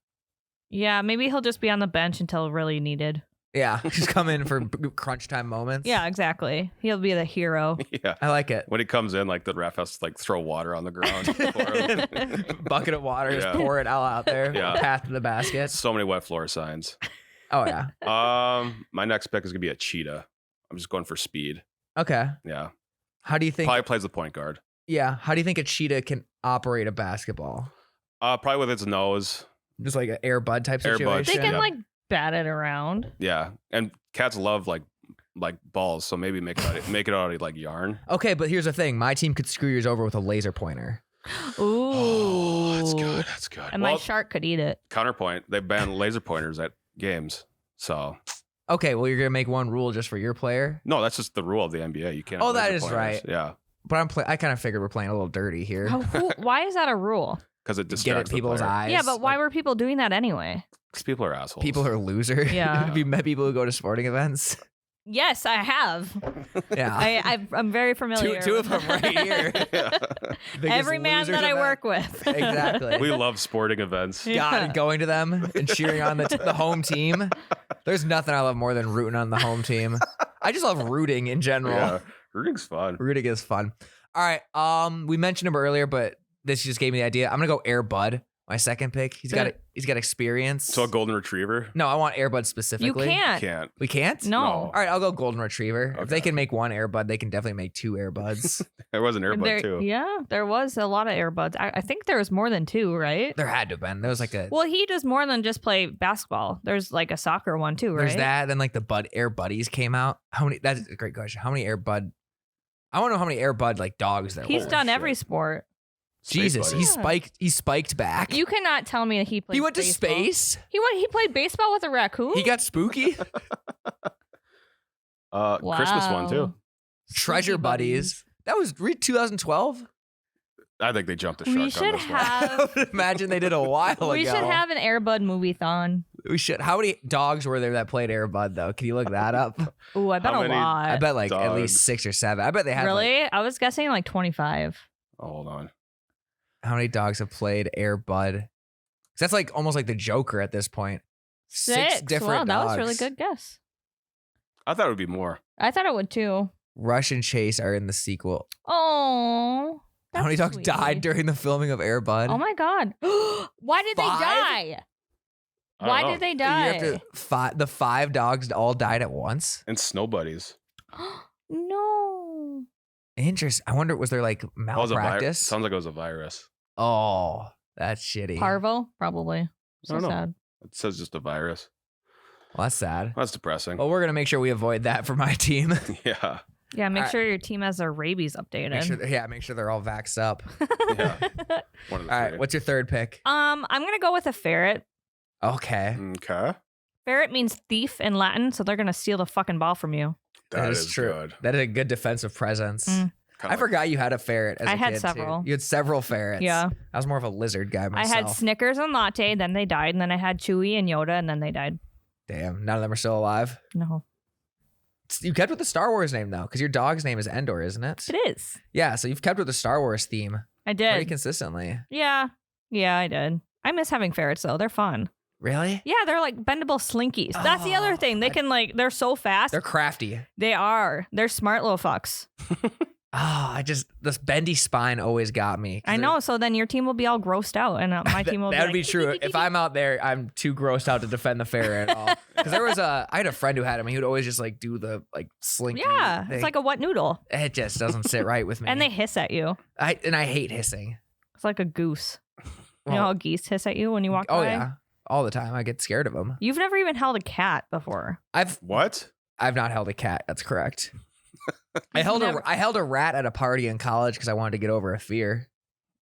Speaker 3: Yeah, maybe he'll just be on the bench until really needed.
Speaker 2: Yeah, just come in for crunch time moments.
Speaker 3: Yeah, exactly. He'll be the hero.
Speaker 1: Yeah.
Speaker 2: I like it.
Speaker 1: When he comes in, like the ref has to like throw water on the ground. for him.
Speaker 2: Bucket of water, just
Speaker 1: Yeah.
Speaker 2: pour it all out there.
Speaker 1: Yeah.
Speaker 2: Path to the basket.
Speaker 1: So many wet floor signs.
Speaker 2: Oh, yeah.
Speaker 1: My next pick is going to be a cheetah. I'm just going for speed.
Speaker 2: Okay.
Speaker 1: Yeah.
Speaker 2: How do you think?
Speaker 1: Probably plays the point guard.
Speaker 2: Yeah. How do you think a cheetah can operate a basketball?
Speaker 1: Probably with its nose.
Speaker 2: Just like an Air Bud type
Speaker 1: Air Bud.
Speaker 2: situation.
Speaker 3: They can
Speaker 1: Yeah.
Speaker 3: like bat it around.
Speaker 1: Yeah. And cats love like balls, so maybe make it out of like yarn.
Speaker 2: Okay, but here's the thing. My team could screw yours over with a laser pointer.
Speaker 3: Ooh.
Speaker 1: Oh, that's good. That's good.
Speaker 3: And my shark could eat it.
Speaker 1: Counterpoint, they ban laser pointers at games. So
Speaker 2: Okay, well, you're going to make one rule just for your player.
Speaker 1: no, that's just the rule of the NBA. You can't.
Speaker 2: Oh,
Speaker 1: have
Speaker 2: that
Speaker 1: laser
Speaker 2: is
Speaker 1: pointers.
Speaker 2: right.
Speaker 1: Yeah,
Speaker 2: But I kind of figured we're playing a little dirty here.
Speaker 3: Why is that a rule?
Speaker 1: because it
Speaker 2: Get
Speaker 1: distracts
Speaker 2: at people's
Speaker 1: the player.
Speaker 2: eyes.
Speaker 3: Yeah, but why were people doing that anyway?
Speaker 1: Because people are assholes.
Speaker 2: People are losers.
Speaker 3: Yeah.
Speaker 2: Have you met people who go to sporting events?
Speaker 3: Yes, I have.
Speaker 2: Yeah.
Speaker 3: I'm very familiar.
Speaker 2: Two of
Speaker 3: with
Speaker 2: them right here.
Speaker 1: Yeah.
Speaker 2: Biggest
Speaker 3: Every man
Speaker 2: losers
Speaker 3: that I
Speaker 2: event.
Speaker 3: work with.
Speaker 2: Exactly.
Speaker 1: We love sporting events.
Speaker 3: Yeah.
Speaker 2: God, going to them and cheering on the home team. There's nothing I love more than rooting on the home team. I just love rooting in general.
Speaker 1: Yeah, rooting's fun.
Speaker 2: Rooting is fun. All right. We mentioned him earlier, but this just gave me the idea. I'm gonna go Air Bud. My second pick. He's got experience.
Speaker 1: So a golden retriever.
Speaker 2: No, I want Air Bud
Speaker 3: You
Speaker 2: specifically.
Speaker 3: can't.
Speaker 1: Can't.
Speaker 2: We can't?
Speaker 3: No.
Speaker 2: All right, I'll go golden retriever. If they
Speaker 1: Okay.
Speaker 2: can make one Air Bud, they can definitely make two Air Buds.
Speaker 1: There was an
Speaker 3: There-
Speaker 1: earbud too.
Speaker 3: Yeah, there was a lot of earbuds. I think there was more than two, right?
Speaker 2: There had to have been. There was like a
Speaker 3: Well, he does more than just play basketball. There's like a soccer one too, right?
Speaker 2: there's that. Then like the Bud Air Buddies came out. How many? That's a great question. How many Air Bud? I want to know how many Air Bud like dogs there
Speaker 3: He's
Speaker 2: were.
Speaker 3: done
Speaker 1: shit.
Speaker 3: every sport.
Speaker 1: Space
Speaker 2: Jesus,
Speaker 1: Buddies.
Speaker 2: he spiked back.
Speaker 3: You cannot tell me that he played.
Speaker 2: He went to
Speaker 3: baseball.
Speaker 2: space.
Speaker 3: He played baseball with a raccoon.
Speaker 2: He got spooky.
Speaker 1: Christmas one too.
Speaker 2: Treasure
Speaker 3: Spooky
Speaker 2: Buddies. That was 2012.
Speaker 1: I think they jumped the shark
Speaker 3: We
Speaker 1: on
Speaker 3: should
Speaker 1: this one.
Speaker 3: have.
Speaker 2: I would imagine they did a while ago.
Speaker 3: We should have an Airbud movie-thon.
Speaker 2: We should. How many dogs were there that played Air Bud though? Can you look that up?
Speaker 3: Ooh, I bet
Speaker 1: How
Speaker 3: a
Speaker 1: many-
Speaker 3: lot.
Speaker 2: I bet like at
Speaker 1: dogs.
Speaker 2: least 6 or 7. I bet they have.
Speaker 3: Really?
Speaker 2: Like,
Speaker 3: I was guessing like 25.
Speaker 1: Oh, hold on.
Speaker 2: how many dogs have played Air Bud? 'Cause that's like almost like the Joker at this point. Six different
Speaker 3: Wow, that
Speaker 2: dogs.
Speaker 3: was a really good guess.
Speaker 1: I thought it would be more.
Speaker 3: I thought it would too.
Speaker 2: Rush and Chase are in the sequel.
Speaker 3: Oh.
Speaker 2: How many dogs died during the filming of Air Bud?
Speaker 3: Oh my god. Why did
Speaker 2: 5?
Speaker 3: they die?
Speaker 1: I don't
Speaker 3: Why
Speaker 1: know.
Speaker 3: did they
Speaker 2: You
Speaker 3: die?
Speaker 2: have to, the 5 dogs all died at once.
Speaker 1: And snow buddies.
Speaker 3: No.
Speaker 2: Interesting. I wonder, was there like
Speaker 1: Oh, it was a virus.
Speaker 2: malpractice?
Speaker 1: Sounds like it was a virus.
Speaker 2: Oh, that's shitty.
Speaker 3: Parvo, probably. So
Speaker 1: I don't know.
Speaker 3: sad.
Speaker 1: It says just a virus.
Speaker 2: Well, that's sad.
Speaker 1: That's depressing.
Speaker 2: Well, we're going to make sure we avoid that for my team.
Speaker 1: Yeah.
Speaker 3: Yeah, make
Speaker 2: All
Speaker 3: sure your team has their rabies updated.
Speaker 2: Make sure they're all vaxxed up.
Speaker 1: Yeah. One of the
Speaker 2: All right,
Speaker 1: three.
Speaker 2: what's your third pick?
Speaker 3: I'm gonna go with a ferret.
Speaker 2: Okay.
Speaker 1: Okay.
Speaker 3: Ferret means thief in Latin, so they're gonna steal the fucking ball from you.
Speaker 2: That is true.
Speaker 1: Good.
Speaker 2: That is a good defensive presence.
Speaker 1: Kinda
Speaker 2: I forgot you had a ferret as a
Speaker 3: I had
Speaker 2: kid,
Speaker 3: several.
Speaker 2: too. You had several ferrets.
Speaker 3: Yeah.
Speaker 2: I was more of a lizard guy myself.
Speaker 3: I had Snickers and Latte, then they died, and then I had Chewy and Yoda, and then they died.
Speaker 2: Damn, none of them are still alive.
Speaker 3: No.
Speaker 2: You kept with the Star Wars name, though, because your dog's name is Endor, isn't it?
Speaker 3: It is.
Speaker 2: Yeah, so you've kept with the Star Wars theme
Speaker 3: I
Speaker 2: pretty
Speaker 3: did.
Speaker 2: consistently.
Speaker 3: Yeah, I did. I miss having ferrets, though. They're fun.
Speaker 2: Really?
Speaker 3: Yeah, they're like bendable slinkies. That's the other
Speaker 2: Oh,
Speaker 3: thing. They can they're so fast.
Speaker 2: They're crafty.
Speaker 3: They are. They're smart little fucks.
Speaker 2: This bendy spine always got me.
Speaker 3: I know. So then your team will be all grossed out, and my team will be
Speaker 2: That would
Speaker 3: like,
Speaker 2: be true. If I'm out there, I'm too grossed out to defend the ferret at all. Because I had a friend who had him. He would always just do the slinky.
Speaker 3: Yeah,
Speaker 2: thing.
Speaker 3: it's like a wet noodle.
Speaker 2: It just doesn't sit right with me.
Speaker 3: And they hiss at you.
Speaker 2: I hate hissing.
Speaker 3: It's like a goose. You know
Speaker 2: Well,
Speaker 3: how geese hiss at you when you walk by?
Speaker 2: oh yeah, all the time. I get scared of them.
Speaker 3: You've never even held a cat before.
Speaker 1: What?
Speaker 2: I've not held a cat. That's correct. I held a rat at a party in college because I wanted to get over a fear.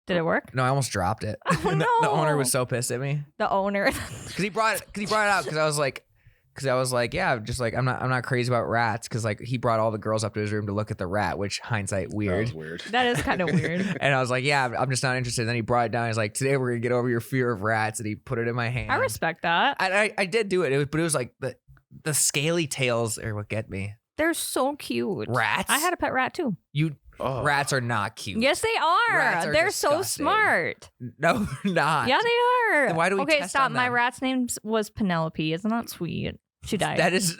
Speaker 3: Did it work?
Speaker 2: No, I almost dropped it.
Speaker 3: Oh,
Speaker 2: The
Speaker 3: no.
Speaker 2: owner was so pissed at me
Speaker 3: The owner.
Speaker 2: because he brought it out because I was like, yeah, just I'm not crazy about rats because he brought all the girls up to his room to look at the rat, which hindsight
Speaker 1: That
Speaker 2: weird.
Speaker 1: was weird.
Speaker 3: That is kind of weird.
Speaker 2: And I was like, yeah, I'm just not interested. And then he brought it down. He's like, today we're gonna get over your fear of rats, and he put it in my hand.
Speaker 3: I respect that.
Speaker 2: I did do it. But it was like the scaly tails are what get me.
Speaker 3: They're so cute.
Speaker 2: Rats.
Speaker 3: I had a pet rat too.
Speaker 1: Oh.
Speaker 2: Rats are not cute.
Speaker 3: Yes, they are.
Speaker 2: Rats are
Speaker 3: They're so
Speaker 2: disgusting.
Speaker 3: smart.
Speaker 2: No, they're not.
Speaker 3: Yeah, they are.
Speaker 2: Then why do we
Speaker 3: Okay,
Speaker 2: test
Speaker 3: stop.
Speaker 2: on
Speaker 3: My
Speaker 2: them?
Speaker 3: rat's name was Penelope. Isn't that sweet? She died.
Speaker 2: That is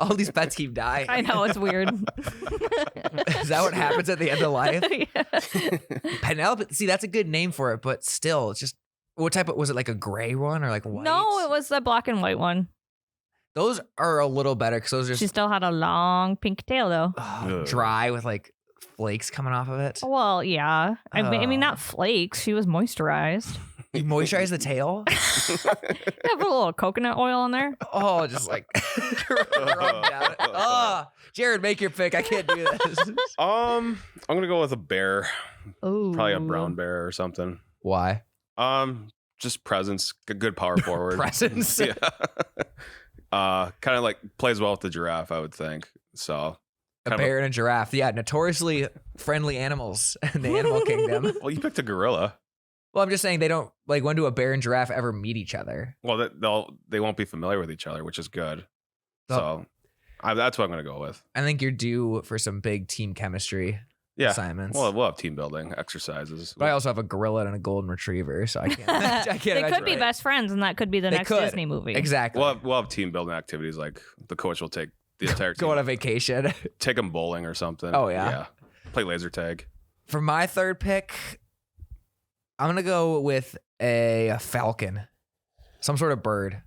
Speaker 2: all these pets keep dying.
Speaker 3: I know, it's weird.
Speaker 2: Is that what happens at the end of life?
Speaker 3: Yeah.
Speaker 2: Penelope. See, that's a good name for it, but still, it's just what type of was it? Like a gray one or like white?
Speaker 3: No, it was the black and white one.
Speaker 2: Those are a little better because those are
Speaker 3: She still had a long pink tail though.
Speaker 2: dry with flakes coming off of it.
Speaker 3: Well, yeah. I mean, not flakes. She was moisturized.
Speaker 2: You moisturize the tail.
Speaker 3: You have a little coconut oil in there.
Speaker 2: Oh, just rub down it. Oh, Jerrod, make your pick. I can't do this.
Speaker 1: I'm gonna go with a bear.
Speaker 3: Ooh.
Speaker 1: Probably a brown bear or something.
Speaker 2: Why?
Speaker 1: Just presence, good power forward.
Speaker 2: Presence.
Speaker 1: Yeah. Kind of plays well with the giraffe, I would think. So
Speaker 2: A bear and a giraffe. Yeah, notoriously friendly animals in the animal kingdom.
Speaker 1: well, you picked a gorilla.
Speaker 2: Well, I'm just saying they don't when do a bear and giraffe ever meet each other?
Speaker 1: Well, they won't be familiar with each other, which is good.
Speaker 2: So-
Speaker 1: That's what I'm gonna go with.
Speaker 2: I think you're due for some big team chemistry assignments.
Speaker 1: Well, we'll have team building exercises.
Speaker 2: But I also have a gorilla and a golden retriever, so I can't. I can't
Speaker 3: They
Speaker 2: imagine-
Speaker 3: could be best friends, and that could be the
Speaker 2: They
Speaker 3: next
Speaker 2: could.
Speaker 3: Disney movie.
Speaker 2: Exactly.
Speaker 1: We'll have team building activities. Like the coach will take the entire team,
Speaker 2: Go on a vacation.
Speaker 1: take them bowling or something.
Speaker 2: Oh, yeah.
Speaker 1: Play laser tag.
Speaker 2: For my third pick, I'm gonna go with a falcon, some sort of bird.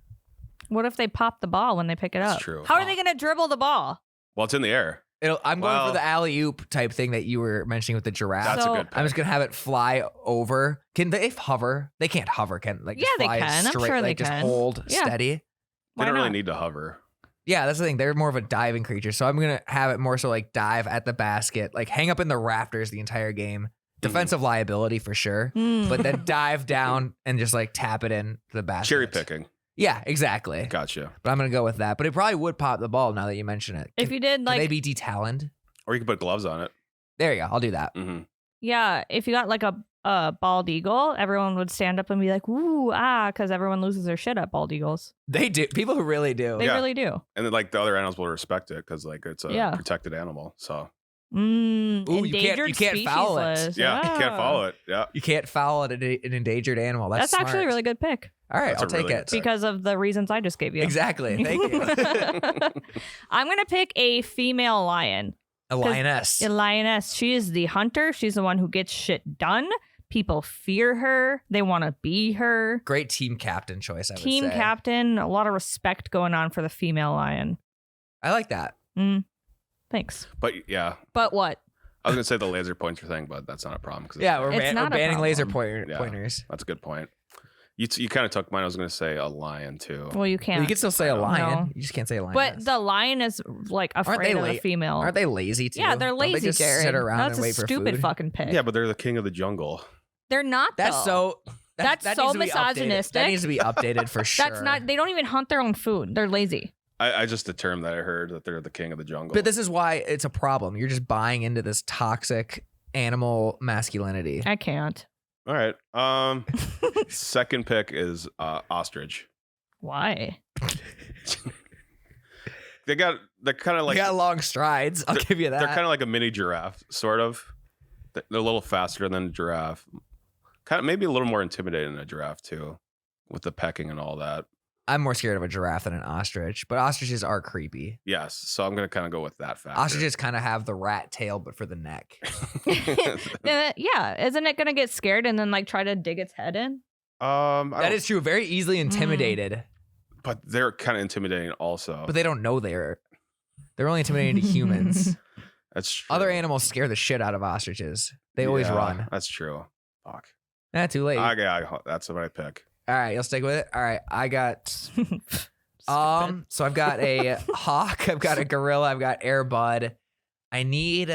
Speaker 3: What if they pop the ball when they pick it
Speaker 1: That's
Speaker 3: up?
Speaker 1: true.
Speaker 3: How are they going to dribble the ball?
Speaker 1: Well, it's in the air.
Speaker 2: I'm going
Speaker 1: Well-
Speaker 2: for the alley oop type thing that you were mentioning with the giraffe.
Speaker 1: That's
Speaker 3: So-
Speaker 1: a good pick.
Speaker 2: I'm just gonna have it fly over. Can they hover? They can't hover, can just
Speaker 3: Yeah, they
Speaker 2: fly
Speaker 3: can. I'm
Speaker 2: straight,
Speaker 3: sure they
Speaker 2: just
Speaker 3: can.
Speaker 2: hold
Speaker 3: Yeah.
Speaker 2: steady.
Speaker 1: They
Speaker 3: Why
Speaker 1: don't really
Speaker 3: not?
Speaker 1: need to hover.
Speaker 2: Yeah, that's the thing. They're more of a diving creature, so I'm gonna have it more so dive at the basket, hang up in the rafters the entire game. Defensive liability for sure,
Speaker 3: Hmm.
Speaker 2: but then dive down and just tap it in the basket.
Speaker 1: Cherry picking.
Speaker 2: Yeah, exactly.
Speaker 1: Gotcha.
Speaker 2: But I'm gonna go with that. But it probably would pop the ball now that you mention it.
Speaker 3: If you did
Speaker 2: Could they
Speaker 3: like,
Speaker 2: be detaloned?
Speaker 1: Or you can put gloves on it.
Speaker 2: There you go. I'll do that.
Speaker 1: Mm-hmm.
Speaker 3: yeah, if you got a bald eagle, everyone would stand up and be like, "Ooh, ah," because everyone loses their shit at bald eagles.
Speaker 2: They do. People who really do.
Speaker 3: They
Speaker 1: Yeah.
Speaker 3: really do.
Speaker 1: And then the other animals will respect it because it's a
Speaker 3: Yeah.
Speaker 1: protected animal. So
Speaker 2: Ooh, you can't-
Speaker 3: Endangered
Speaker 2: you can't
Speaker 3: species
Speaker 2: foul it.
Speaker 3: list.
Speaker 1: yeah, you can't follow it. Yeah.
Speaker 2: You can't foul an endangered animal. That's
Speaker 3: That's actually a
Speaker 2: smart.
Speaker 3: really good pick
Speaker 2: All right,
Speaker 1: That's
Speaker 2: I'll
Speaker 1: a
Speaker 2: take
Speaker 1: really
Speaker 2: it.
Speaker 1: good pick.
Speaker 3: because of the reasons I just gave you.
Speaker 2: Exactly. Thank you.
Speaker 3: I'm gonna pick a female lion.
Speaker 2: A lioness.
Speaker 3: A lioness. She is the hunter. She's the one who gets shit done. People fear her. They want to be her.
Speaker 2: Great team captain choice, I would
Speaker 3: Team
Speaker 2: say.
Speaker 3: captain. A lot of respect going on for the female lion.
Speaker 2: I like that.
Speaker 3: Thanks.
Speaker 1: But yeah,
Speaker 3: But what?
Speaker 1: I was gonna say the laser pointer thing, but that's not a problem.
Speaker 2: Yeah, we're
Speaker 3: It's not a
Speaker 2: banning laser
Speaker 3: problem.
Speaker 2: pointers.
Speaker 1: That's a good point. You kind of took mine. I was gonna say a lion too.
Speaker 3: Well, you can't.
Speaker 2: Well, you can still say a lion.
Speaker 3: No.
Speaker 2: You just can't say a lion.
Speaker 3: But the lion is like afraid of the female.
Speaker 2: Aren't they lazy too?
Speaker 3: Yeah, they're
Speaker 2: Don't
Speaker 3: lazy.
Speaker 2: They just
Speaker 3: Jared.
Speaker 2: sit around
Speaker 3: That's
Speaker 2: and wait
Speaker 3: a
Speaker 2: for
Speaker 3: stupid
Speaker 2: food.
Speaker 3: fucking pick.
Speaker 1: Yeah, but they're the king of the jungle.
Speaker 3: They're not.
Speaker 2: That's
Speaker 3: though.
Speaker 2: so.
Speaker 3: That's
Speaker 2: that
Speaker 3: so
Speaker 2: needs to be updated.
Speaker 3: misogynistic.
Speaker 2: That needs to be updated for sure.
Speaker 3: That's not. They don't even hunt their own food. They're lazy.
Speaker 1: I just a term that I heard that they're the king of the jungle.
Speaker 2: But this is why it's a problem. You're just buying into this toxic animal masculinity.
Speaker 3: I can't.
Speaker 1: All right. Second pick is ostrich.
Speaker 3: Why?
Speaker 1: They're kind of like
Speaker 2: They got long strides. I'll give you that.
Speaker 1: They're kind of like a mini giraffe, sort of. They're a little faster than a giraffe. Kind of maybe a little more intimidating than a giraffe too, with the pecking and all that.
Speaker 2: I'm more scared of a giraffe than an ostrich, but ostriches are creepy.
Speaker 1: Yes, so I'm gonna kind of go with that factor.
Speaker 2: Ostriches kind of have the rat tail, but for the neck.
Speaker 3: Yeah, isn't it gonna get scared and then like try to dig its head in?
Speaker 2: That is true. Very easily intimidated,
Speaker 1: but they're kind of intimidating also.
Speaker 2: but they don't know they're only intimidating to humans.
Speaker 1: That's true.
Speaker 2: Other animals scare the shit out of ostriches. They always
Speaker 1: Yeah,
Speaker 2: run.
Speaker 1: That's true. Fuck.
Speaker 2: Too late.
Speaker 1: That's what I pick.
Speaker 2: All right, you'll stick with it. All right, I got so I've got a hawk, I've got a gorilla, I've got Air Bud. I need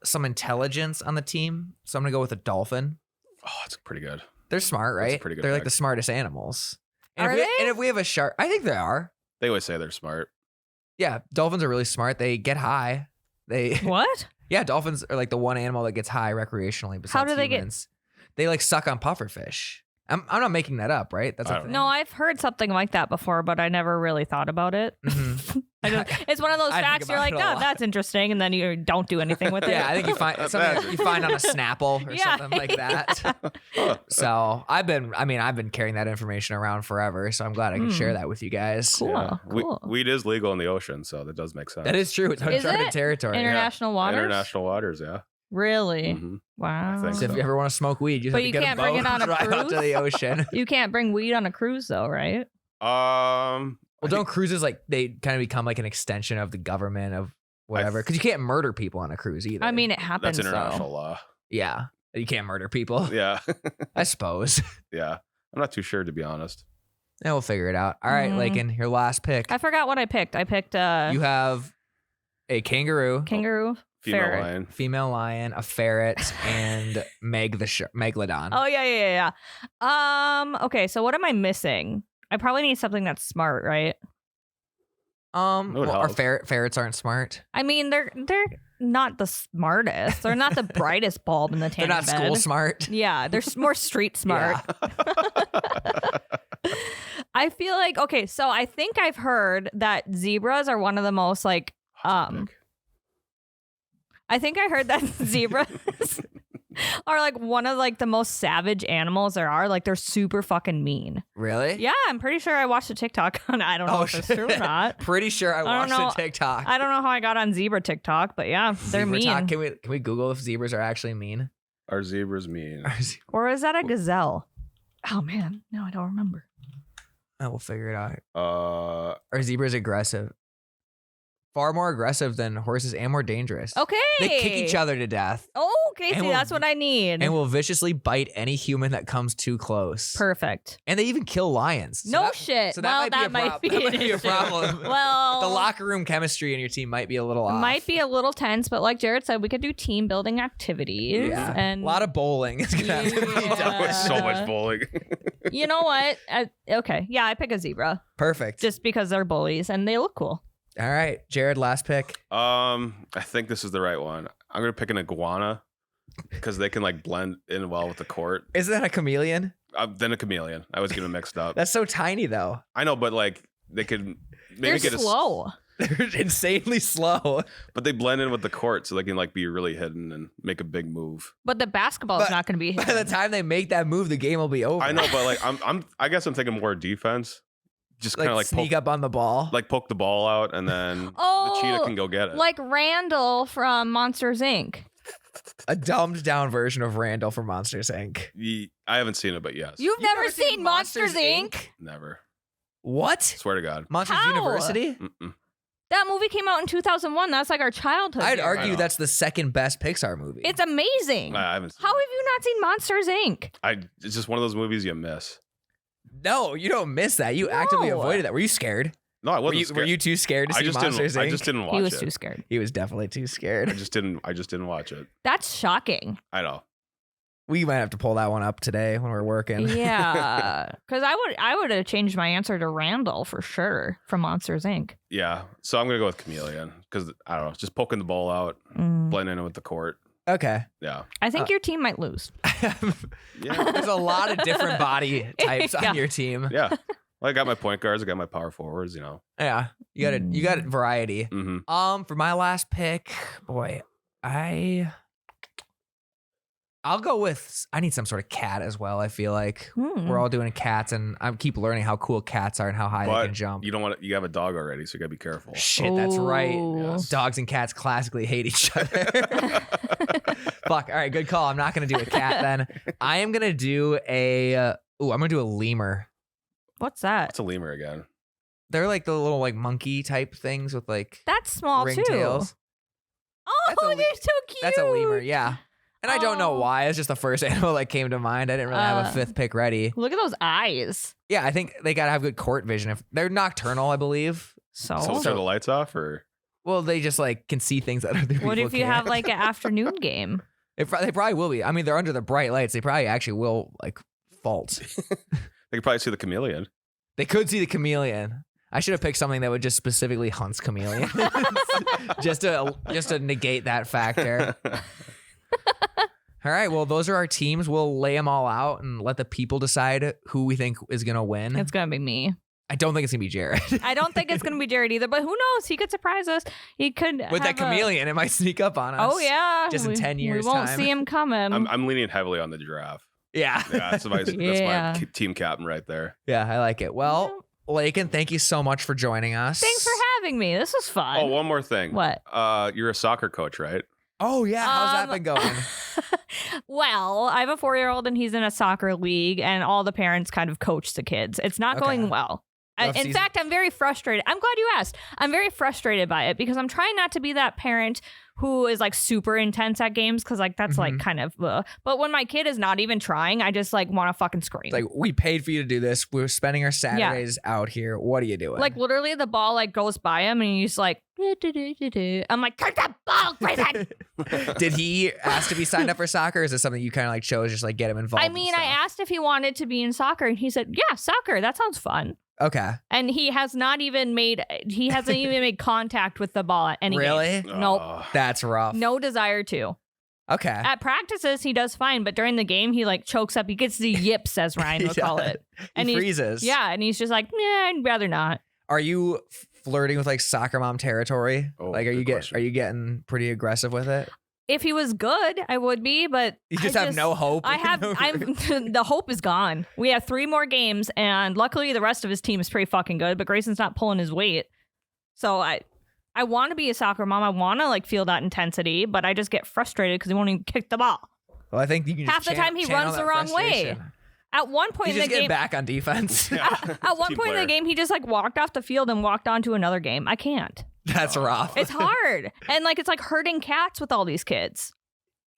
Speaker 2: some intelligence on the team, so I'm gonna go with a dolphin.
Speaker 1: Oh, that's pretty good.
Speaker 2: They're smart,
Speaker 1: That's a
Speaker 2: right?
Speaker 1: pretty good
Speaker 2: They're like
Speaker 1: pick.
Speaker 2: the smartest animals. And
Speaker 3: Are
Speaker 2: if we,
Speaker 3: they?
Speaker 2: And if we have a shark, I think they are.
Speaker 1: They always say they're smart.
Speaker 2: Yeah, dolphins are really smart. They get high.
Speaker 3: What?
Speaker 2: Yeah, dolphins are like the one animal that gets high recreationally. Besides
Speaker 3: do they get-
Speaker 2: humans. They like suck on pufferfish. I'm not making that up, right? That's
Speaker 1: I
Speaker 2: a
Speaker 1: don't
Speaker 2: thing.
Speaker 3: No, I've heard something like that before, but I never really thought about it.
Speaker 2: Mhm.
Speaker 3: It's one of those
Speaker 2: I think
Speaker 3: facts you're
Speaker 2: about
Speaker 3: like,
Speaker 2: it a
Speaker 3: oh,
Speaker 2: lot.
Speaker 3: that's interesting, and then you don't do anything with it.
Speaker 2: Yeah, I think you find something you find on a Snapple or
Speaker 3: Yeah.
Speaker 2: something like that. So I've been carrying that information around forever. So I'm glad I can share that with you guys.
Speaker 3: Cool.
Speaker 1: Yeah.
Speaker 3: Cool.
Speaker 1: Weed is legal in the ocean, so that does make sense.
Speaker 2: That is true. It's
Speaker 3: Is
Speaker 2: uncharted
Speaker 3: it?
Speaker 2: territory.
Speaker 3: International waters.
Speaker 1: International waters, yeah.
Speaker 3: Really?
Speaker 1: Mhm.
Speaker 3: Wow.
Speaker 1: I think
Speaker 2: So if
Speaker 1: so.
Speaker 2: you ever want to smoke weed, you
Speaker 3: But
Speaker 2: have to
Speaker 3: you
Speaker 2: get
Speaker 3: can't
Speaker 2: a
Speaker 3: bring
Speaker 2: boat
Speaker 3: it on
Speaker 2: and
Speaker 3: a
Speaker 2: drive out to
Speaker 3: cruise?
Speaker 2: the ocean.
Speaker 3: You can't bring weed on a cruise, though, right?
Speaker 2: Well, don't cruises like they kind of become like an extension of the government of whatever? Because you can't murder people on a cruise either.
Speaker 3: I mean, it happens.
Speaker 1: That's international
Speaker 3: though.
Speaker 1: law.
Speaker 2: yeah, you can't murder people.
Speaker 1: Yeah.
Speaker 2: I suppose.
Speaker 1: Yeah. I'm not too sure, to be honest.
Speaker 2: Yeah, we'll figure it out. All right, Laken, your last pick.
Speaker 3: I forgot what I picked. I picked
Speaker 2: You have a kangaroo,
Speaker 3: kangaroo,
Speaker 1: Female
Speaker 3: ferret.
Speaker 1: lion.
Speaker 2: female lion, a ferret, and Megalodon.
Speaker 3: Oh yeah. Okay, so what am I missing? I probably need something that's smart, right?
Speaker 1: That would
Speaker 2: our
Speaker 1: help.
Speaker 2: ferrets aren't smart.
Speaker 3: I mean, they're not the smartest. They're not the brightest bulb in the
Speaker 2: They're
Speaker 3: tanning
Speaker 2: not school
Speaker 3: bed.
Speaker 2: smart.
Speaker 3: Yeah, they're more street smart. I feel like okay, so I think I've heard that zebras are one of the most like I think I heard that zebras are like one of like the most savage animals there are. Like they're super fucking mean.
Speaker 2: Really?
Speaker 3: Yeah, I'm pretty sure I watched a TikTok on I don't know if it's true or not.
Speaker 2: Pretty sure I
Speaker 3: don't
Speaker 2: watched
Speaker 3: know.
Speaker 2: a TikTok.
Speaker 3: I don't know how I got on zebra TikTok, but yeah, they're
Speaker 2: Zebra
Speaker 3: mean.
Speaker 2: talk. Can we Google if zebras are actually mean?
Speaker 1: Are zebras mean?
Speaker 3: Or is that a gazelle? Oh man, no, I don't remember.
Speaker 2: Oh, we'll figure it out.
Speaker 1: Uh,
Speaker 2: Are zebras aggressive? Far more aggressive than horses and more dangerous.
Speaker 3: Okay.
Speaker 2: They kick each other to death
Speaker 3: Oh, okay,
Speaker 2: And
Speaker 3: see,
Speaker 2: will-
Speaker 3: that's what I need.
Speaker 2: and will viciously bite any human that comes too close.
Speaker 3: Perfect.
Speaker 2: And they even kill lions. So
Speaker 3: No
Speaker 2: that-
Speaker 3: shit.
Speaker 2: So that
Speaker 3: Well,
Speaker 2: might be
Speaker 3: that
Speaker 2: a
Speaker 3: might
Speaker 2: that might be a
Speaker 3: an issue.
Speaker 2: problem.
Speaker 3: Well,
Speaker 2: The locker room chemistry in your team might be a little off.
Speaker 3: might be a little tense, but like Jerrod said, we could do team building activities.
Speaker 2: Yeah.
Speaker 3: And
Speaker 2: a lot of bowling is gonna have to be
Speaker 3: Yeah.
Speaker 2: done.
Speaker 1: with so much bowling.
Speaker 3: you know what? Okay, yeah, I pick a zebra
Speaker 2: Perfect.
Speaker 3: just because they're bullies and they look cool.
Speaker 2: All right, Jerrod, last pick.
Speaker 1: I think this is the right one. I'm gonna pick an iguana because they can like blend in well with the court.
Speaker 2: Isn't that a chameleon?
Speaker 1: Then a chameleon. I was getting mixed up.
Speaker 2: That's so tiny, though.
Speaker 1: I know, but like they could maybe
Speaker 3: They're
Speaker 1: get
Speaker 3: slow.
Speaker 2: They're insanely slow.
Speaker 1: but they blend in with the court, so they can like be really hidden and make a big move.
Speaker 3: But the basketball is
Speaker 2: But
Speaker 3: not going to be
Speaker 2: By
Speaker 3: hidden.
Speaker 2: the time they make that move, the game will be over.
Speaker 1: I know, but like I guess I'm thinking more defense. Just kind of like
Speaker 2: sneak
Speaker 1: poke,
Speaker 2: up on the ball.
Speaker 1: poke the ball out, and then
Speaker 3: Oh,
Speaker 1: the cheetah can go get it.
Speaker 3: Like Randall from Monsters Inc.
Speaker 2: A dumbed down version of Randall from Monsters Inc.
Speaker 1: I haven't seen it, but yes,
Speaker 3: You've never seen Monsters Inc?
Speaker 1: never.
Speaker 2: What?
Speaker 1: Swear to God.
Speaker 2: Monsters
Speaker 3: How?
Speaker 2: University?
Speaker 1: Mm-mm.
Speaker 3: That movie came out in 2001. That's like our childhood.
Speaker 2: I'd
Speaker 3: years.
Speaker 2: argue that's the second best Pixar movie.
Speaker 3: It's amazing.
Speaker 1: I haven't seen
Speaker 3: How
Speaker 1: it.
Speaker 3: have you not seen Monsters Inc?
Speaker 1: It's just one of those movies you miss.
Speaker 2: No, you don't miss that. You actively
Speaker 3: No.
Speaker 2: avoided that. Were you scared?
Speaker 1: No, I wasn't scared.
Speaker 2: Were you too scared to
Speaker 1: I
Speaker 2: see
Speaker 1: just
Speaker 2: Monsters
Speaker 1: didn't.
Speaker 2: Inc?
Speaker 1: I just didn't watch it.
Speaker 3: He was too scared.
Speaker 2: He was definitely too scared.
Speaker 1: I just didn't watch it.
Speaker 3: That's shocking.
Speaker 1: I know.
Speaker 2: We might have to pull that one up today when we're working.
Speaker 3: Yeah, because I would have changed my answer to Randall for sure from Monsters Inc.
Speaker 1: Yeah. So I'm gonna go with Chameleon because I don't know, just poking the ball out, blending in with the court.
Speaker 2: Okay.
Speaker 1: Yeah.
Speaker 3: I think your team might lose.
Speaker 1: Yeah.
Speaker 2: There's a lot of different body types
Speaker 3: Yeah.
Speaker 2: on your team.
Speaker 1: Yeah. Well, I got my point guards. I got my power forwards. You know.
Speaker 2: Yeah. You got variety.
Speaker 1: Mm-hmm.
Speaker 2: For my last pick, boy, I'll go with, I need some sort of cat as well. I feel like we're all doing cats, and I keep learning how cool cats are and how high they can jump.
Speaker 1: You don't want to, you have a dog already, so you gotta be careful.
Speaker 2: Shit, that's right.
Speaker 3: Yes.
Speaker 2: Dogs and cats classically hate each other. Fuck. All right, good call. I'm not gonna do a cat then. I am gonna do I'm gonna do a lemur.
Speaker 3: What's that?
Speaker 1: It's a lemur again.
Speaker 2: They're like the little like monkey type things with like
Speaker 3: That's small too.
Speaker 2: ringtails.
Speaker 3: Oh,
Speaker 2: That's a
Speaker 3: they're so cute.
Speaker 2: That's a lemur, yeah. And I don't know
Speaker 3: Oh.
Speaker 2: why. It's just the first animal that came to mind. I didn't really have a fifth pick ready.
Speaker 3: Look at those eyes.
Speaker 2: Yeah, I think they gotta have good court vision. If they're nocturnal, I believe.
Speaker 3: So,
Speaker 1: So turn the lights off, or
Speaker 2: Well, they just like can see things that other people
Speaker 3: what if you
Speaker 2: can't.
Speaker 3: have like an afternoon game?
Speaker 2: They probably will be. I mean, they're under the bright lights. They probably actually will like fault.
Speaker 1: they could probably see the chameleon.
Speaker 2: They could see the chameleon. I should have picked something that would just specifically hunts chameleons, just to negate that factor. All right, well, those are our teams. We'll lay them all out and let the people decide who we think is gonna win.
Speaker 3: It's gonna be me.
Speaker 2: I don't think it's gonna be Jerrod.
Speaker 3: I don't think it's gonna be Jerrod either, but who knows? He could surprise us. He could
Speaker 2: With that
Speaker 3: have
Speaker 2: chameleon, it might sneak up on us.
Speaker 3: Oh yeah,
Speaker 2: Just in 10 years'
Speaker 3: we won't
Speaker 2: time.
Speaker 3: see him coming.
Speaker 1: I'm leaning heavily on the giraffe.
Speaker 2: Yeah.
Speaker 1: Yeah, that's my
Speaker 3: Yeah.
Speaker 1: team captain right there.
Speaker 2: Yeah, I like it. Well, Laken, thank you so much for joining us.
Speaker 3: Thanks for having me. This was fun.
Speaker 1: Oh, one more thing.
Speaker 3: What?
Speaker 1: You're a soccer coach, right?
Speaker 2: Oh yeah, how's that been going?
Speaker 3: Well, I have a 4-year-old and he's in a soccer league, and all the parents kind of coach the kids. It's not
Speaker 2: Okay.
Speaker 3: going well.
Speaker 2: Rough
Speaker 3: In
Speaker 2: season.
Speaker 3: fact, I'm very frustrated. I'm glad you asked. I'm very frustrated by it because I'm trying not to be that parent who is like super intense at games because like that's like kind of but when my kid is not even trying, I just like want to fucking scream.
Speaker 2: Like, we paid for you to do this. We're spending our Saturdays out here. What are you doing?
Speaker 3: Like literally the ball like goes by him and he's like I'm like, take the ball, Grayson.
Speaker 2: Did he ask to be signed up for soccer? Or is this something you kind of like chose just like get him involved?
Speaker 3: I mean, I asked if he wanted to be in soccer and he said, yeah, soccer, that sounds fun.
Speaker 2: Okay.
Speaker 3: And he hasn't even made contact with the ball at any
Speaker 2: Really?
Speaker 3: game. Nope.
Speaker 2: That's rough.
Speaker 3: No desire to.
Speaker 2: Okay.
Speaker 3: At practices, he does fine, but during the game, he like chokes up. He gets the yips, as Ryan would call it. And
Speaker 2: he
Speaker 3: he's-
Speaker 2: freezes.
Speaker 3: Yeah, and he's just like, nah, I'd rather not.
Speaker 2: Are you flirting with like soccer mom territory?
Speaker 1: Oh,
Speaker 2: like, are
Speaker 1: good
Speaker 2: you getting pretty aggressive with it?
Speaker 3: If he was good, I would be, but
Speaker 2: You just have no hope.
Speaker 3: I'm the hope is gone. We have 3 more games, and luckily the rest of his team is pretty fucking good, but Grayson's not pulling his weight. So I want to be a soccer mom. I want to like feel that intensity, but I just get frustrated because he won't even kick the ball.
Speaker 2: Well, I think you can
Speaker 3: Half
Speaker 2: just
Speaker 3: the time he
Speaker 2: channel
Speaker 3: runs
Speaker 2: that
Speaker 3: the wrong way.
Speaker 2: frustration.
Speaker 3: At one point
Speaker 2: He's
Speaker 3: in
Speaker 2: just
Speaker 3: the
Speaker 2: getting
Speaker 3: game,
Speaker 2: back on defense.
Speaker 3: at one
Speaker 1: Team
Speaker 3: point in the
Speaker 1: player.
Speaker 3: game, he just like walked off the field and walked on to another game. I can't.
Speaker 2: That's rough.
Speaker 3: It's hard, and like it's like herding cats with all these kids.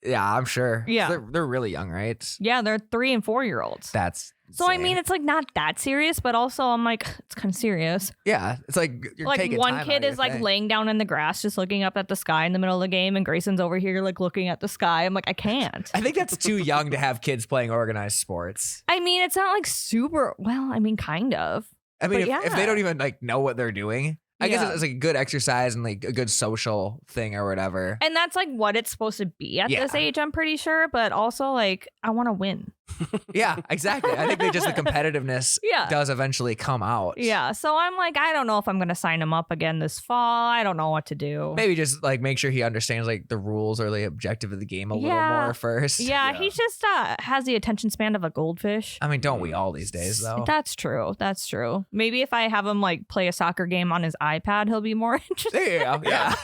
Speaker 2: Yeah, I'm sure.
Speaker 3: Yeah.
Speaker 2: They're really young, right?
Speaker 3: Yeah, they're 3 and 4-year-olds.
Speaker 2: That's
Speaker 3: So I
Speaker 2: insane.
Speaker 3: mean, it's like not that serious, but also I'm like, it's kind of serious.
Speaker 2: yeah, it's like you're
Speaker 3: Like
Speaker 2: taking
Speaker 3: one
Speaker 2: time
Speaker 3: kid
Speaker 2: out of
Speaker 3: is
Speaker 2: your
Speaker 3: like
Speaker 2: thing.
Speaker 3: laying down in the grass, just looking up at the sky in the middle of the game, and Grayson's over here like looking at the sky. I'm like, I can't.
Speaker 2: I think that's too young to have kids playing organized sports.
Speaker 3: I mean, it's not like super. Well, I mean, kind of.
Speaker 2: I mean,
Speaker 3: But
Speaker 2: if they
Speaker 3: yeah.
Speaker 2: don't even like know what they're doing, I guess
Speaker 3: Yeah.
Speaker 2: it's like a good exercise and like a good social thing or whatever.
Speaker 3: And that's like what it's supposed to be at this
Speaker 2: Yeah.
Speaker 3: age, I'm pretty sure. But also, like, I want to win.
Speaker 2: Yeah, exactly. I think the competitiveness
Speaker 3: Yeah.
Speaker 2: does eventually come out.
Speaker 3: Yeah. So I'm like, I don't know if I'm going to sign him up again this fall. I don't know what to do.
Speaker 2: Maybe just like make sure he understands like the rules or the objective of the game a little
Speaker 3: Yeah.
Speaker 2: more first.
Speaker 3: Yeah,
Speaker 1: Yeah.
Speaker 3: he just has the attention span of a goldfish.
Speaker 2: I mean, don't we all these days though?
Speaker 3: That's true. That's true. Maybe if I have him like play a soccer game on his iPad, he'll be more interested.
Speaker 2: There you go. Yeah.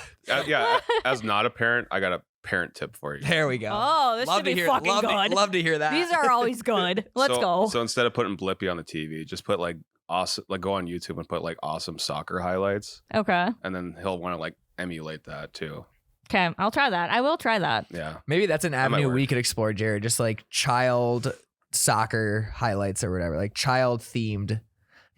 Speaker 1: Yeah. As not a parent, I got a parent tip for you.
Speaker 2: There we go.
Speaker 3: Oh, this should be fucking
Speaker 2: love
Speaker 3: good.
Speaker 2: Love to hear that.
Speaker 3: These are always good. Let's go.
Speaker 1: So instead of putting Blippi on the TV, just put like awesome, like go on YouTube and put like awesome soccer highlights,
Speaker 3: Okay.
Speaker 1: and then he'll want to like emulate that too.
Speaker 3: Okay, I'll try that. I will try that.
Speaker 1: Yeah,
Speaker 2: Maybe that's an
Speaker 1: might
Speaker 2: avenue
Speaker 1: work.
Speaker 2: we could explore, Jerrod. Just like child soccer highlights or whatever, like child themed,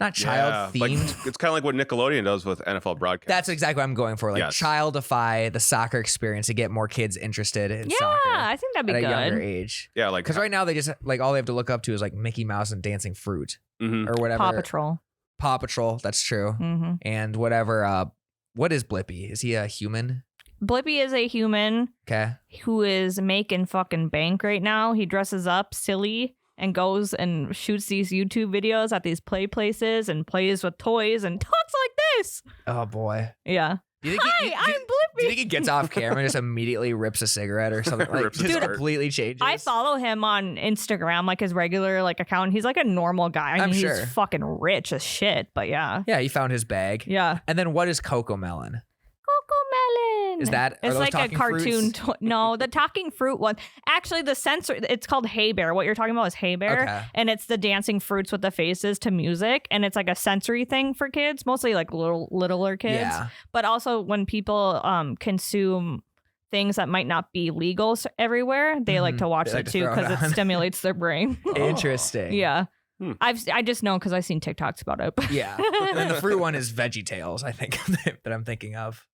Speaker 2: not child
Speaker 1: like,
Speaker 2: themed.
Speaker 1: it's kind of like what Nickelodeon does with NFL broadcasts.
Speaker 2: That's exactly what I'm going for. Like
Speaker 1: Yes.
Speaker 2: childify the soccer experience to get more kids interested in
Speaker 3: Yeah,
Speaker 2: soccer
Speaker 3: I think that'd be
Speaker 2: at a younger
Speaker 3: good.
Speaker 2: age.
Speaker 1: yeah, like
Speaker 2: Because right now they just like all they have to look up to is like Mickey Mouse and Dancing Fruit
Speaker 1: mhm.
Speaker 2: or whatever.
Speaker 3: Paw Patrol.
Speaker 2: Paw Patrol. That's true.
Speaker 3: Mm-hmm.
Speaker 2: And whatever. What is Blippi? Is he a human?
Speaker 3: Blippi is a human
Speaker 2: Okay.
Speaker 3: who is making fucking bank right now. He dresses up silly and goes and shoots these YouTube videos at these play places and plays with toys and talks like this.
Speaker 2: Oh boy.
Speaker 3: Yeah.
Speaker 2: Do you think
Speaker 3: Hi, I'm
Speaker 2: do you
Speaker 3: Blippi.
Speaker 2: think he gets off camera and just immediately rips a cigarette or something? Like,
Speaker 1: Rips
Speaker 2: just
Speaker 1: his heart.
Speaker 2: completely changes.
Speaker 3: I follow him on Instagram, like his regular like account. He's like a normal guy. I
Speaker 2: I'm
Speaker 3: mean,
Speaker 2: sure.
Speaker 3: he's fucking rich as shit, but yeah.
Speaker 2: Yeah, he found his bag.
Speaker 3: Yeah.
Speaker 2: And then what is Coco Melon?
Speaker 3: Coco Melon.
Speaker 2: Is that- are
Speaker 3: it's
Speaker 2: those
Speaker 3: like a
Speaker 2: talking
Speaker 3: cartoon
Speaker 2: fruits?
Speaker 3: no, the talking fruit one. Actually, the censor it's called Hey Bear. What you're talking about is Hey Bear.
Speaker 2: Okay.
Speaker 3: And it's the dancing fruits with the faces to music. And it's like a sensory thing for kids, mostly like littler kids.
Speaker 2: Yeah.
Speaker 3: But also when people consume things that might not be legal everywhere, they like
Speaker 2: Mhm.
Speaker 3: to watch
Speaker 2: They
Speaker 3: that
Speaker 2: like to
Speaker 3: too
Speaker 2: throw it
Speaker 3: because it
Speaker 2: on.
Speaker 3: stimulates their brain.
Speaker 2: Interesting.
Speaker 3: Yeah.
Speaker 1: Hmm.
Speaker 3: I just know because I've seen TikToks about it.
Speaker 2: Yeah. And then the fruit one is Veggie Tales, I think, that I'm thinking of.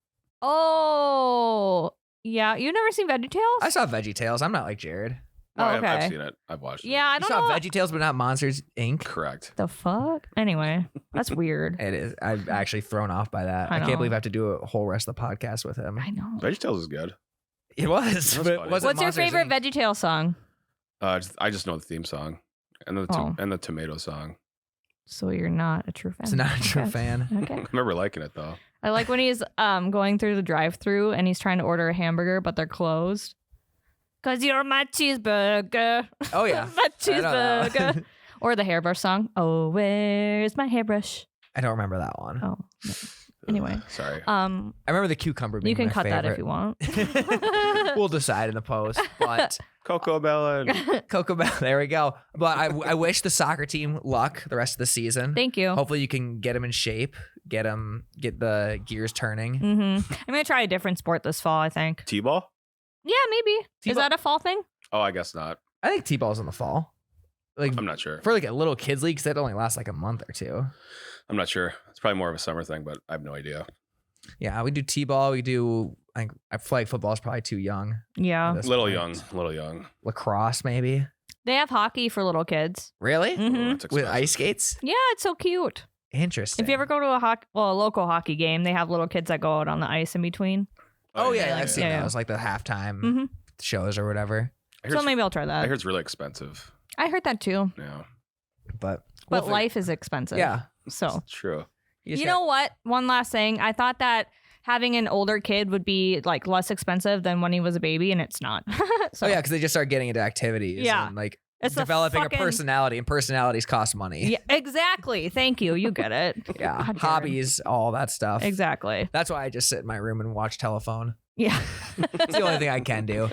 Speaker 3: Oh, yeah. You've never seen VeggieTales?
Speaker 2: I saw Veggie Tales. I'm not like Jared.
Speaker 1: No,
Speaker 3: Oh,
Speaker 1: I've
Speaker 3: okay.
Speaker 1: seen it. I've watched it.
Speaker 3: Yeah, I
Speaker 2: You
Speaker 3: don't
Speaker 2: saw
Speaker 3: know.
Speaker 2: Veggie Tales, but not Monsters Inc.
Speaker 1: Correct.
Speaker 3: The fuck? Anyway, that's weird.
Speaker 2: It is. I'm actually thrown off by that.
Speaker 3: I
Speaker 2: I can't
Speaker 3: know.
Speaker 2: believe I have to do a whole rest of the podcast with him.
Speaker 3: I know.
Speaker 1: VeggieTales is good.
Speaker 2: It was.
Speaker 1: That's
Speaker 2: But it
Speaker 1: funny.
Speaker 2: wasn't
Speaker 3: What's your
Speaker 2: Monsters,
Speaker 3: favorite
Speaker 2: Inc.
Speaker 3: VeggieTales song?
Speaker 1: I just know the theme song and
Speaker 3: Oh.
Speaker 1: and the tomato song.
Speaker 3: So you're not a true fan.
Speaker 2: It's not a true
Speaker 3: Okay.
Speaker 2: fan.
Speaker 1: I
Speaker 3: Okay.
Speaker 1: remember liking it though.
Speaker 3: I like when he's going through the drive-through and he's trying to order a hamburger, but they're closed. Cause you're my cheeseburger.
Speaker 2: Oh, yeah.
Speaker 3: My
Speaker 2: I know that
Speaker 3: cheeseburger.
Speaker 2: one.
Speaker 3: Or the hairbrush song. Oh, where's my hairbrush?
Speaker 2: I don't remember that one.
Speaker 3: Oh. no. Anyway.
Speaker 1: Ugh, sorry.
Speaker 2: I remember the cucumber being
Speaker 3: You can
Speaker 2: my
Speaker 3: cut that if you
Speaker 2: favorite.
Speaker 3: want.
Speaker 2: We'll decide in the post. But
Speaker 1: Coco Melon.
Speaker 2: Coco Bell, there we go. But I wish the soccer team luck the rest of the season.
Speaker 3: Thank you.
Speaker 2: Hopefully you can get them in shape, get the gears turning.
Speaker 3: Mm-hmm. I'm gonna try a different sport this fall. I think.
Speaker 1: T-ball?
Speaker 3: Yeah, maybe. Is
Speaker 2: T-ball-
Speaker 3: that a fall thing?
Speaker 1: Oh, I guess not.
Speaker 2: I think T-ball's in the fall. Like
Speaker 1: I'm not sure.
Speaker 2: for like a little kids league, 'cause that only lasts like a month or two.
Speaker 1: I'm not sure. It's probably more of a summer thing, but I have no idea.
Speaker 2: Yeah, we do T-ball. We do. I feel like football is probably too young.
Speaker 3: Yeah.
Speaker 2: at this
Speaker 1: Little
Speaker 2: point.
Speaker 1: young.
Speaker 2: Lacrosse, maybe.
Speaker 3: They have hockey for little kids.
Speaker 2: Really?
Speaker 3: Mhm.
Speaker 1: Oh, that's
Speaker 2: With
Speaker 1: expensive.
Speaker 2: ice skates?
Speaker 3: Yeah, it's so cute.
Speaker 2: Interesting.
Speaker 3: If you ever go to a local hockey game, they have little kids that go out on the ice in between.
Speaker 2: Oh yeah,
Speaker 3: yeah,
Speaker 2: I've seen
Speaker 3: yeah.
Speaker 2: those, like the halftime
Speaker 3: Mhm.
Speaker 2: shows or whatever.
Speaker 1: I heard
Speaker 3: So
Speaker 1: it's-
Speaker 3: maybe I'll try
Speaker 1: I
Speaker 3: that.
Speaker 1: heard it's really expensive.
Speaker 3: I heard that too.
Speaker 1: Yeah.
Speaker 2: But
Speaker 3: But
Speaker 2: we'll
Speaker 3: life is expensive.
Speaker 2: yeah.
Speaker 3: So
Speaker 1: It's true.
Speaker 2: just
Speaker 3: you
Speaker 2: got-
Speaker 3: know what? One last thing. I thought that having an older kid would be like less expensive than when he was a baby, and it's not. So
Speaker 2: Oh yeah, because they just start getting into activities.
Speaker 3: Yeah.
Speaker 2: And like
Speaker 3: it's the
Speaker 2: developing
Speaker 3: fucking-
Speaker 2: a personality, and personalities cost money.
Speaker 3: Yeah, exactly. Thank you. You get it.
Speaker 2: Yeah.
Speaker 3: God, Jared.
Speaker 2: Hobbies, all that stuff.
Speaker 3: Exactly.
Speaker 2: That's why I just sit in my room and watch telephone.
Speaker 3: Yeah.
Speaker 2: It's the only thing I can do.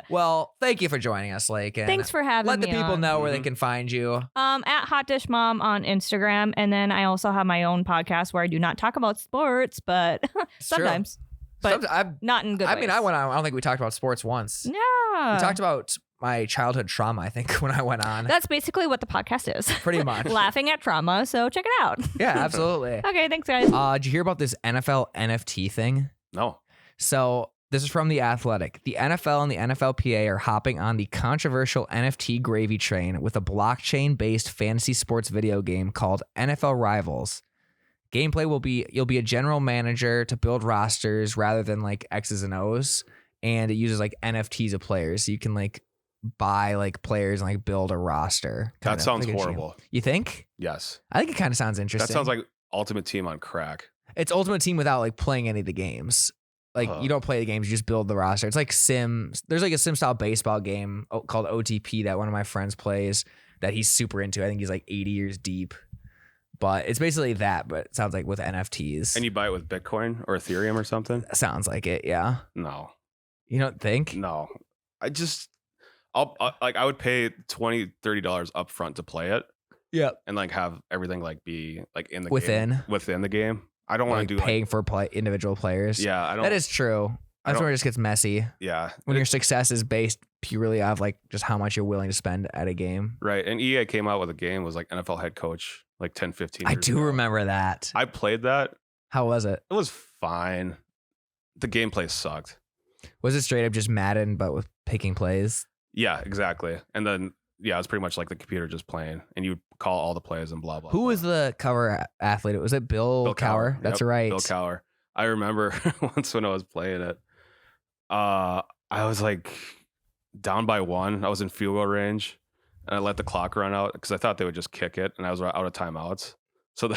Speaker 2: Well, thank you for joining us, Laken.
Speaker 3: Thanks for having
Speaker 2: Let
Speaker 3: me
Speaker 2: the people
Speaker 3: on.
Speaker 2: know where they
Speaker 1: Mhm.
Speaker 2: can find you.
Speaker 3: At Hot Dish Mom on Instagram, and then I also have my own podcast where I do not talk about sports, but
Speaker 2: It's true.
Speaker 3: sometimes, but not in good
Speaker 2: I
Speaker 3: ways.
Speaker 2: mean, I went on. I don't think we talked about sports once.
Speaker 3: Yeah,
Speaker 2: We talked about my childhood trauma, I think, when I went on.
Speaker 3: That's basically what the podcast is.
Speaker 2: Pretty much.
Speaker 3: Laughing at trauma. So check it out.
Speaker 2: Yeah, absolutely.
Speaker 3: Okay, thanks, guys.
Speaker 2: Did you hear about this NFL NFT thing?
Speaker 1: No.
Speaker 2: So this is from The Athletic. The NFL and the NFLPA are hopping on the controversial NFT gravy train with a blockchain-based fantasy sports video game called NFL Rivals. Gameplay will be you'll be a general manager to build rosters rather than like X's and O's, and it uses like NFTs of players, so you can like buy like players and like build a roster.
Speaker 1: That
Speaker 2: kind of,
Speaker 1: sounds
Speaker 2: like a GM.
Speaker 1: horrible.
Speaker 2: You think?
Speaker 1: Yes.
Speaker 2: I think it kind of sounds interesting.
Speaker 1: That sounds like Ultimate Team on crack.
Speaker 2: It's Ultimate Team without like playing any of the games. Like you don't play the games, you just build the roster. It's like Sims. There's like a Sim style baseball game called OTP that one of my friends plays that he's super into. I think he's like 80 years deep. But it's basically that, but it sounds like with NFTs.
Speaker 1: And you buy it with Bitcoin or Ethereum or something?
Speaker 2: Sounds like it, yeah.
Speaker 1: No.
Speaker 2: You don't think?
Speaker 1: No. I would pay $20-$30 up front to play it.
Speaker 2: Yep.
Speaker 1: and like have everything like be like in the
Speaker 2: Within
Speaker 1: the game. I don't want
Speaker 2: like
Speaker 1: to do
Speaker 2: paying for individual players.
Speaker 1: Yeah, I don't.
Speaker 2: That is true. That's where it just gets messy.
Speaker 1: Yeah,
Speaker 2: When your success is based purely off like just how much you're willing to spend at a game.
Speaker 1: right. And EA came out with a game was like NFL head coach like 10, 15
Speaker 2: I
Speaker 1: years
Speaker 2: do
Speaker 1: ago.
Speaker 2: remember that.
Speaker 1: I played that.
Speaker 2: How was it?
Speaker 1: It was fine. The gameplay sucked.
Speaker 2: Was it straight up just Madden but with picking plays?
Speaker 1: Yeah, exactly. And then yeah, it's pretty much like the computer just playing, and you call all the plays and blah blah.
Speaker 2: Who
Speaker 1: blah.
Speaker 2: was the cover athlete? Was it Bill Cowher? That's
Speaker 1: Yep,
Speaker 2: right.
Speaker 1: Bill Cowher. I remember once when I was playing it, I was like down by 1. I was in field goal range, and I let the clock run out because I thought they would just kick it, and I was out of timeouts. So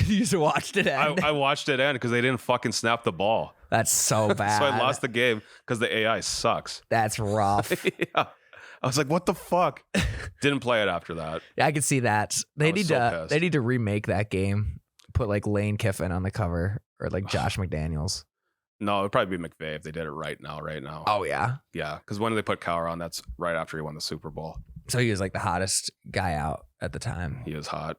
Speaker 2: You just watched it end.
Speaker 1: I watched it end because they didn't fucking snap the ball.
Speaker 2: That's so bad.
Speaker 1: So I lost the game because the AI sucks.
Speaker 2: That's rough.
Speaker 1: Yeah. I was like, what the fuck? Didn't play it after that.
Speaker 2: Yeah, I could see that. They
Speaker 1: was
Speaker 2: need
Speaker 1: so
Speaker 2: to
Speaker 1: pissed.
Speaker 2: they need to remake that game. Put like Lane Kiffin on the cover or like Josh McDaniels.
Speaker 1: No, it'd probably be McVay if they did it right now.
Speaker 2: Oh yeah.
Speaker 1: Yeah, because when did they put Cowher on? That's right after he won the Super Bowl.
Speaker 2: So he was like the hottest guy out at the time.
Speaker 1: He was hot.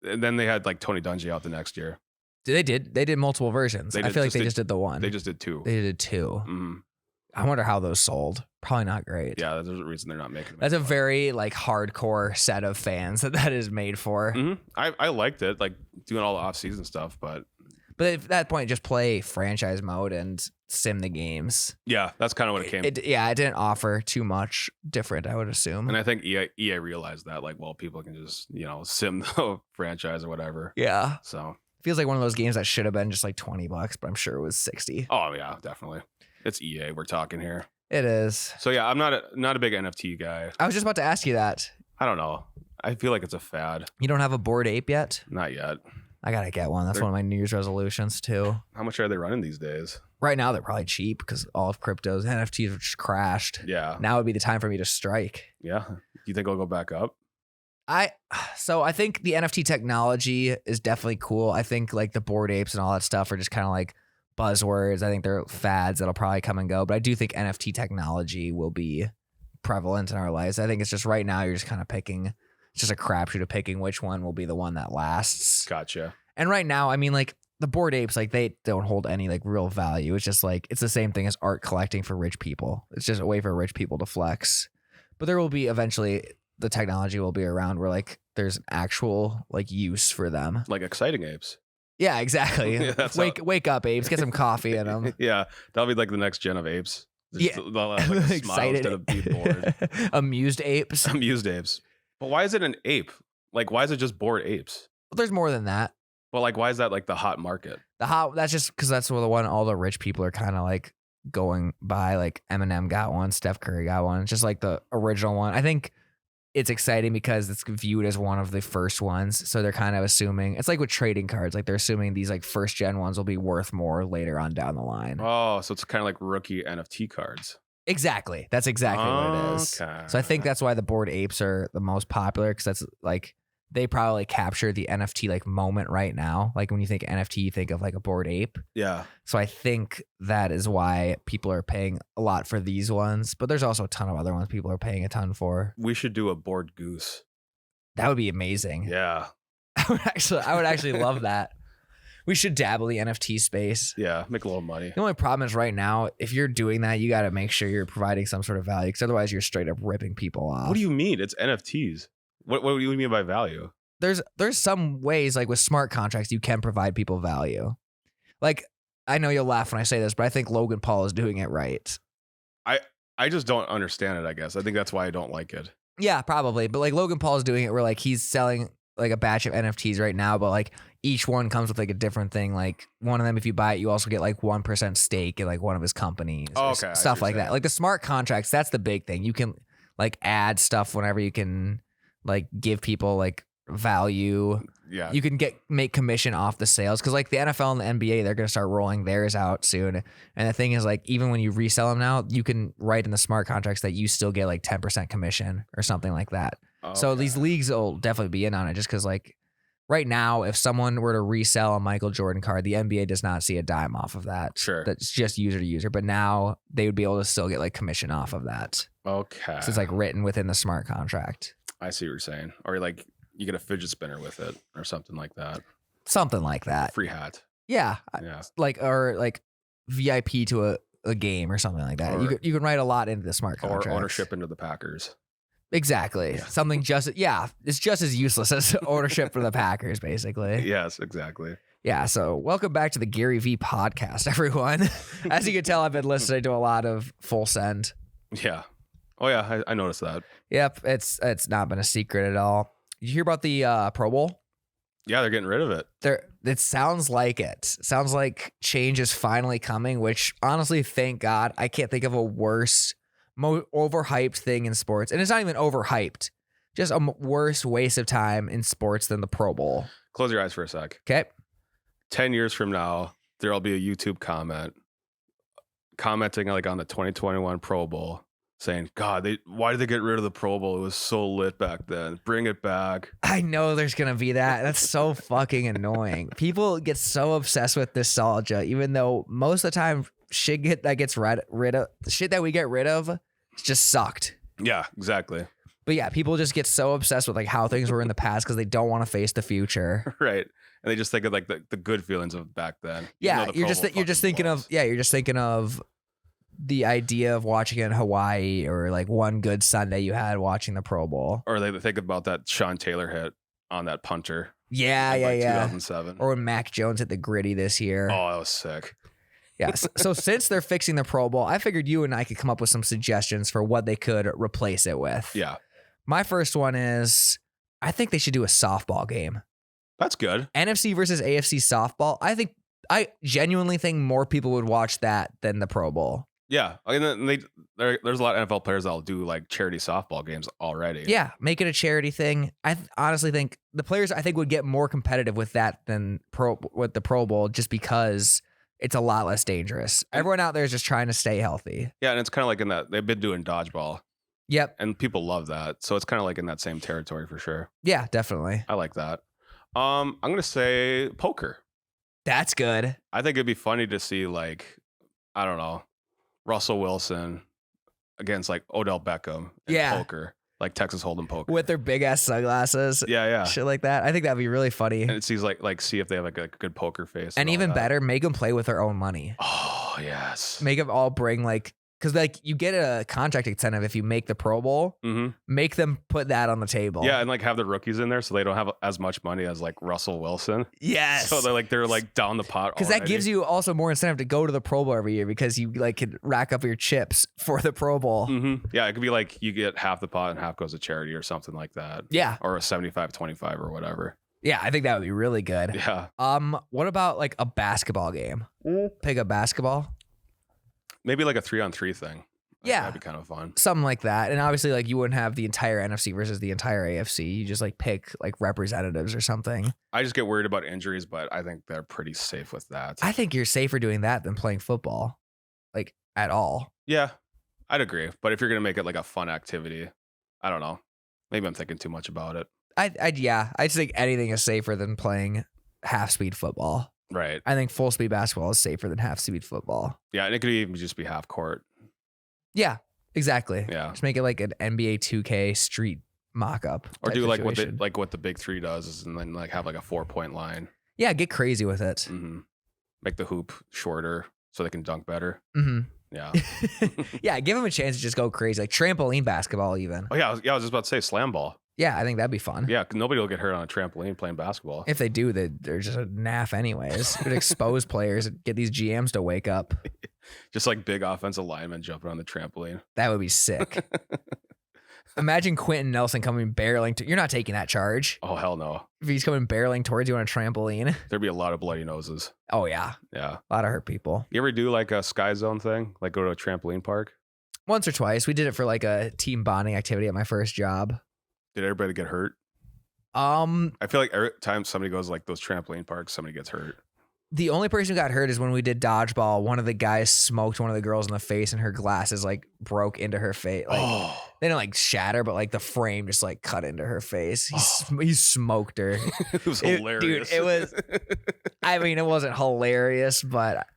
Speaker 1: And then they had like Tony Dungy out the next year.
Speaker 2: They did multiple versions. I feel like they just did the one.
Speaker 1: They just did 2.
Speaker 2: They did 2.
Speaker 1: Mhm.
Speaker 2: I wonder how those sold. Probably not great.
Speaker 1: Yeah, there's a reason they're not making them.
Speaker 2: That's a
Speaker 1: anymore.
Speaker 2: very like hardcore set of fans that is made for.
Speaker 1: Mhm. I liked it, like doing all the off-season stuff, but
Speaker 2: But at that point, just play franchise mode and sim the games.
Speaker 1: yeah, that's kind of what it came.
Speaker 2: It didn't offer too much different, I would assume.
Speaker 1: And I think EA realized that, like, well, people can just, sim the franchise or whatever.
Speaker 2: Yeah.
Speaker 1: So,
Speaker 2: Feels like one of those games that should have been just like $20, but I'm sure it was 60.
Speaker 1: oh yeah, definitely. It's EA we're talking here.
Speaker 2: It is.
Speaker 1: So yeah, I'm not a big NFT guy.
Speaker 2: I was just about to ask you that.
Speaker 1: I don't know. I feel like it's a fad.
Speaker 2: You don't have a Bored Ape yet?
Speaker 1: Not yet.
Speaker 2: I gotta get one. That's
Speaker 1: They're-
Speaker 2: one of my New Year's resolutions too.
Speaker 1: How much are they running these days?
Speaker 2: Right now, they're probably cheap because all of crypto's NFTs have just crashed.
Speaker 1: Yeah.
Speaker 2: Now would be the time for me to strike.
Speaker 1: Yeah. You think it'll go back up?
Speaker 2: I think the NFT technology is definitely cool. I think like the Bored Apes and all that stuff are just kind of like buzzwords. I think they're fads that'll probably come and go. But I do think NFT technology will be prevalent in our lives. I think it's just right now you're just kind of picking. It's just a crapshoot of picking which one will be the one that lasts.
Speaker 1: Gotcha.
Speaker 2: And right now, I mean, like the Bored Apes, like they don't hold any like real value. It's just like it's the same thing as art collecting for rich people. It's just a way for rich people to flex. But there will be eventually the technology will be around where like there's an actual like use for them.
Speaker 1: Like exciting apes.
Speaker 2: Yeah, exactly.
Speaker 1: Yeah, that's
Speaker 2: wake up, apes. Get some coffee in them.
Speaker 1: Yeah. That'll be like the next gen of apes.
Speaker 2: Yeah.
Speaker 1: They'll have like a smile instead of being bored.
Speaker 2: Amused apes.
Speaker 1: Amused apes. But why is it an ape? Like, why is it just bored apes?
Speaker 2: Well, there's more than that.
Speaker 1: Well, like, why is that like the hot market?
Speaker 2: That's just because that's the one all the rich people are kind of like going by. Like Eminem got one, Steph Curry got one. It's just like the original one. I think it's exciting because it's viewed as one of the first ones. So they're kind of assuming it's like with trading cards. Like they're assuming these like first gen ones will be worth more later on down the line.
Speaker 1: Oh, so it's kind of like rookie NFT cards.
Speaker 2: Exactly. That's exactly what it is.
Speaker 1: Okay.
Speaker 2: So I think that's why the Bored Apes are the most popular because that's like they probably capture the NFT like moment right now. Like when you think NFT, you think of like a Bored Ape.
Speaker 1: Yeah.
Speaker 2: So I think that is why people are paying a lot for these ones. But there's also a ton of other ones people are paying a ton for.
Speaker 1: We should do a bored goose.
Speaker 2: That would be amazing.
Speaker 1: Yeah.
Speaker 2: I would actually love that. We should dabble the NFT space.
Speaker 1: Yeah. Make a little money.
Speaker 2: The only problem is right now, if you're doing that, you got to make sure you're providing some sort of value because otherwise you're straight up ripping people off.
Speaker 1: What do you mean? It's NFTs. What do you mean by value?
Speaker 2: There's some ways like with smart contracts you can provide people value. Like I know you'll laugh when I say this, but I think Logan Paul is doing it right.
Speaker 1: I just don't understand it, I guess. I think that's why I don't like it.
Speaker 2: Yeah, probably. But like Logan Paul is doing it where like he's selling like a batch of NFTs right now, but like each one comes with like a different thing. Like one of them, if you buy it, you also get like 1% stake in like one of his companies.
Speaker 1: Oh,
Speaker 2: or
Speaker 1: okay, I see
Speaker 2: stuff
Speaker 1: what
Speaker 2: like
Speaker 1: you're
Speaker 2: that.
Speaker 1: saying.
Speaker 2: Like the smart contracts, that's the big thing. You can like add stuff whenever you can like give people like value.
Speaker 1: Yeah.
Speaker 2: You can make commission off the sales because like the NFL and the NBA, they're gonna start rolling theirs out soon. And the thing is, like, even when you resell them now, you can write in the smart contracts that you still get like 10% commission or something like that. So these leagues will definitely be in on it just because like right now, if someone were to resell a Michael Jordan card, the NBA does not see a dime off of that.
Speaker 1: Sure.
Speaker 2: That's just user to user. But now they would be able to still get like commission off of that.
Speaker 1: Okay.
Speaker 2: So it's like written within the smart contract.
Speaker 1: I see what you're saying. Or like you get a fidget spinner with it or something like that.
Speaker 2: Something like that.
Speaker 1: Free hat.
Speaker 2: Yeah.
Speaker 1: Yeah.
Speaker 2: Like VIP to a game or something like that.
Speaker 1: Or-
Speaker 2: you can write a lot into the smart contracts.
Speaker 1: Or ownership into the Packers.
Speaker 2: Exactly.
Speaker 1: Yeah.
Speaker 2: Something it's just as useless as ownership for the Packers, basically.
Speaker 1: Yes, exactly.
Speaker 2: Yeah. So welcome back to the Gary V podcast, everyone. As you can tell, I've been listening to a lot of Full Send.
Speaker 1: Yeah. Oh yeah, I noticed that.
Speaker 2: Yep. It's not been a secret at all. Did you hear about the Pro Bowl?
Speaker 1: Yeah, they're getting rid of it.
Speaker 2: It sounds like it. Sounds like change is finally coming, which honestly, thank God. I can't think of a worse, more overhyped thing in sports. And it's not even overhyped. Just a worse waste of time in sports than the Pro Bowl.
Speaker 1: Close your eyes for a sec.
Speaker 2: Okay.
Speaker 1: 10 years from now, there'll be a YouTube commenting like on the 2021 Pro Bowl saying, God, why did they get rid of the Pro Bowl? It was so lit back then. Bring it back.
Speaker 2: I know there's going to be that. That's so fucking annoying. People get so obsessed with nostalgia, even though most of the time shit that gets rid of, the shit that we get rid of just sucked.
Speaker 1: Yeah, exactly.
Speaker 2: But yeah, people just get so obsessed with like how things were in the past because they don't want to face the future.
Speaker 1: Right. And they just think of like the good feelings of back then.
Speaker 2: Yeah, you're just thinking of the idea of watching it in Hawaii or like one good Sunday you had watching the Pro Bowl.
Speaker 1: Or they think about that Sean Taylor hit on that punter.
Speaker 2: Yeah.
Speaker 1: 2007.
Speaker 2: Or when Mac Jones hit the gritty this year.
Speaker 1: Oh, that was sick.
Speaker 2: Yes. So since they're fixing the Pro Bowl, I figured you and I could come up with some suggestions for what they could replace it with.
Speaker 1: Yeah.
Speaker 2: My first one is I think they should do a softball game.
Speaker 1: That's good.
Speaker 2: NFC versus AFC softball. I genuinely think more people would watch that than the Pro Bowl.
Speaker 1: Yeah. And then there's a lot of NFL players that'll do like charity softball games already.
Speaker 2: Yeah. Make it a charity thing. I honestly think the players would get more competitive with that than with the Pro Bowl just because it's a lot less dangerous. Everyone out there is just trying to stay healthy.
Speaker 1: Yeah. And it's kind of like in that they've been doing dodgeball.
Speaker 2: Yep.
Speaker 1: And people love that. So it's kind of like in that same territory for sure.
Speaker 2: Yeah, definitely.
Speaker 1: I like that. I'm going to say poker.
Speaker 2: That's good.
Speaker 1: I think it'd be funny to see like, I don't know, Russell Wilson against like Odell Beckham in poker, like Texas Hold'em poker.
Speaker 2: With their big ass sunglasses.
Speaker 1: Yeah.
Speaker 2: Shit like that. I think that'd be really funny.
Speaker 1: And it sees like see if they have like a good poker face.
Speaker 2: And even better, make them play with their own money.
Speaker 1: Oh, yes.
Speaker 2: Make them all bring like, because like you get a contract incentive if you make the Pro Bowl.
Speaker 1: Mm-hmm.
Speaker 2: Make them put that on the table.
Speaker 1: Yeah, and like have the rookies in there so they don't have as much money as like Russell Wilson.
Speaker 2: Yes.
Speaker 1: So they're like down the pot.
Speaker 2: Because that gives you also more incentive to go to the Pro Bowl every year because you like could rack up your chips for the Pro Bowl.
Speaker 1: Mm-hmm. Yeah, it could be like you get half the pot and half goes to charity or something like that.
Speaker 2: Yeah.
Speaker 1: Or a 75-25 or whatever.
Speaker 2: Yeah, I think that would be really good.
Speaker 1: Yeah.
Speaker 2: What about like a basketball game? Pick a basketball.
Speaker 1: Maybe like a 3-on-3 thing.
Speaker 2: Yeah.
Speaker 1: That'd be kind of fun.
Speaker 2: Something like that. And obviously like you wouldn't have the entire NFC versus the entire AFC. You just like pick like representatives or something.
Speaker 1: I just get worried about injuries, but I think they're pretty safe with that.
Speaker 2: I think you're safer doing that than playing football. Like at all.
Speaker 1: Yeah, I'd agree. But if you're going to make it like a fun activity, I don't know. Maybe I'm thinking too much about it.
Speaker 2: I just think anything is safer than playing half speed football.
Speaker 1: Right.
Speaker 2: I think full speed basketball is safer than half speed football.
Speaker 1: Yeah, and it could even just be half court.
Speaker 2: Yeah, exactly.
Speaker 1: Yeah.
Speaker 2: Just make it like an NBA 2K street mock-up.
Speaker 1: Or do
Speaker 2: situation.
Speaker 1: what the big three does, and then like have like a 4-point line.
Speaker 2: Yeah, get crazy with it.
Speaker 1: Mm-hmm. Make the hoop shorter so they can dunk better.
Speaker 2: Mm-hmm.
Speaker 1: Yeah.
Speaker 2: Yeah, give them a chance to just go crazy, like trampoline basketball even.
Speaker 1: Oh yeah, I was just about to say slam ball.
Speaker 2: Yeah, I think that'd be fun.
Speaker 1: Yeah, nobody will get hurt on a trampoline playing basketball.
Speaker 2: If they do, they're just a naff anyways. It would expose players and get these GMs to wake up.
Speaker 1: Just like big offensive linemen jumping on the trampoline.
Speaker 2: That would be sick. Imagine Quentin Nelson coming barreling. You're not taking that charge.
Speaker 1: Oh, hell no.
Speaker 2: If he's coming barreling towards you on a trampoline.
Speaker 1: There'd be a lot of bloody noses.
Speaker 2: Oh, yeah.
Speaker 1: Yeah.
Speaker 2: A lot of hurt people.
Speaker 1: You ever do like a Sky Zone thing? Like go to a trampoline park?
Speaker 2: Once or twice. We did it for like a team bonding activity at my first job.
Speaker 1: Did everybody get hurt? I feel like every time somebody goes like those trampoline parks, somebody gets hurt.
Speaker 2: The only person who got hurt is when we did dodgeball. One of the guys smoked one of the girls in the face, and her glasses like broke into her face. Like, they didn't like shatter, but like the frame just like cut into her face. He smoked her.
Speaker 1: It was hilarious,
Speaker 2: dude. It was. I mean, it wasn't hilarious, but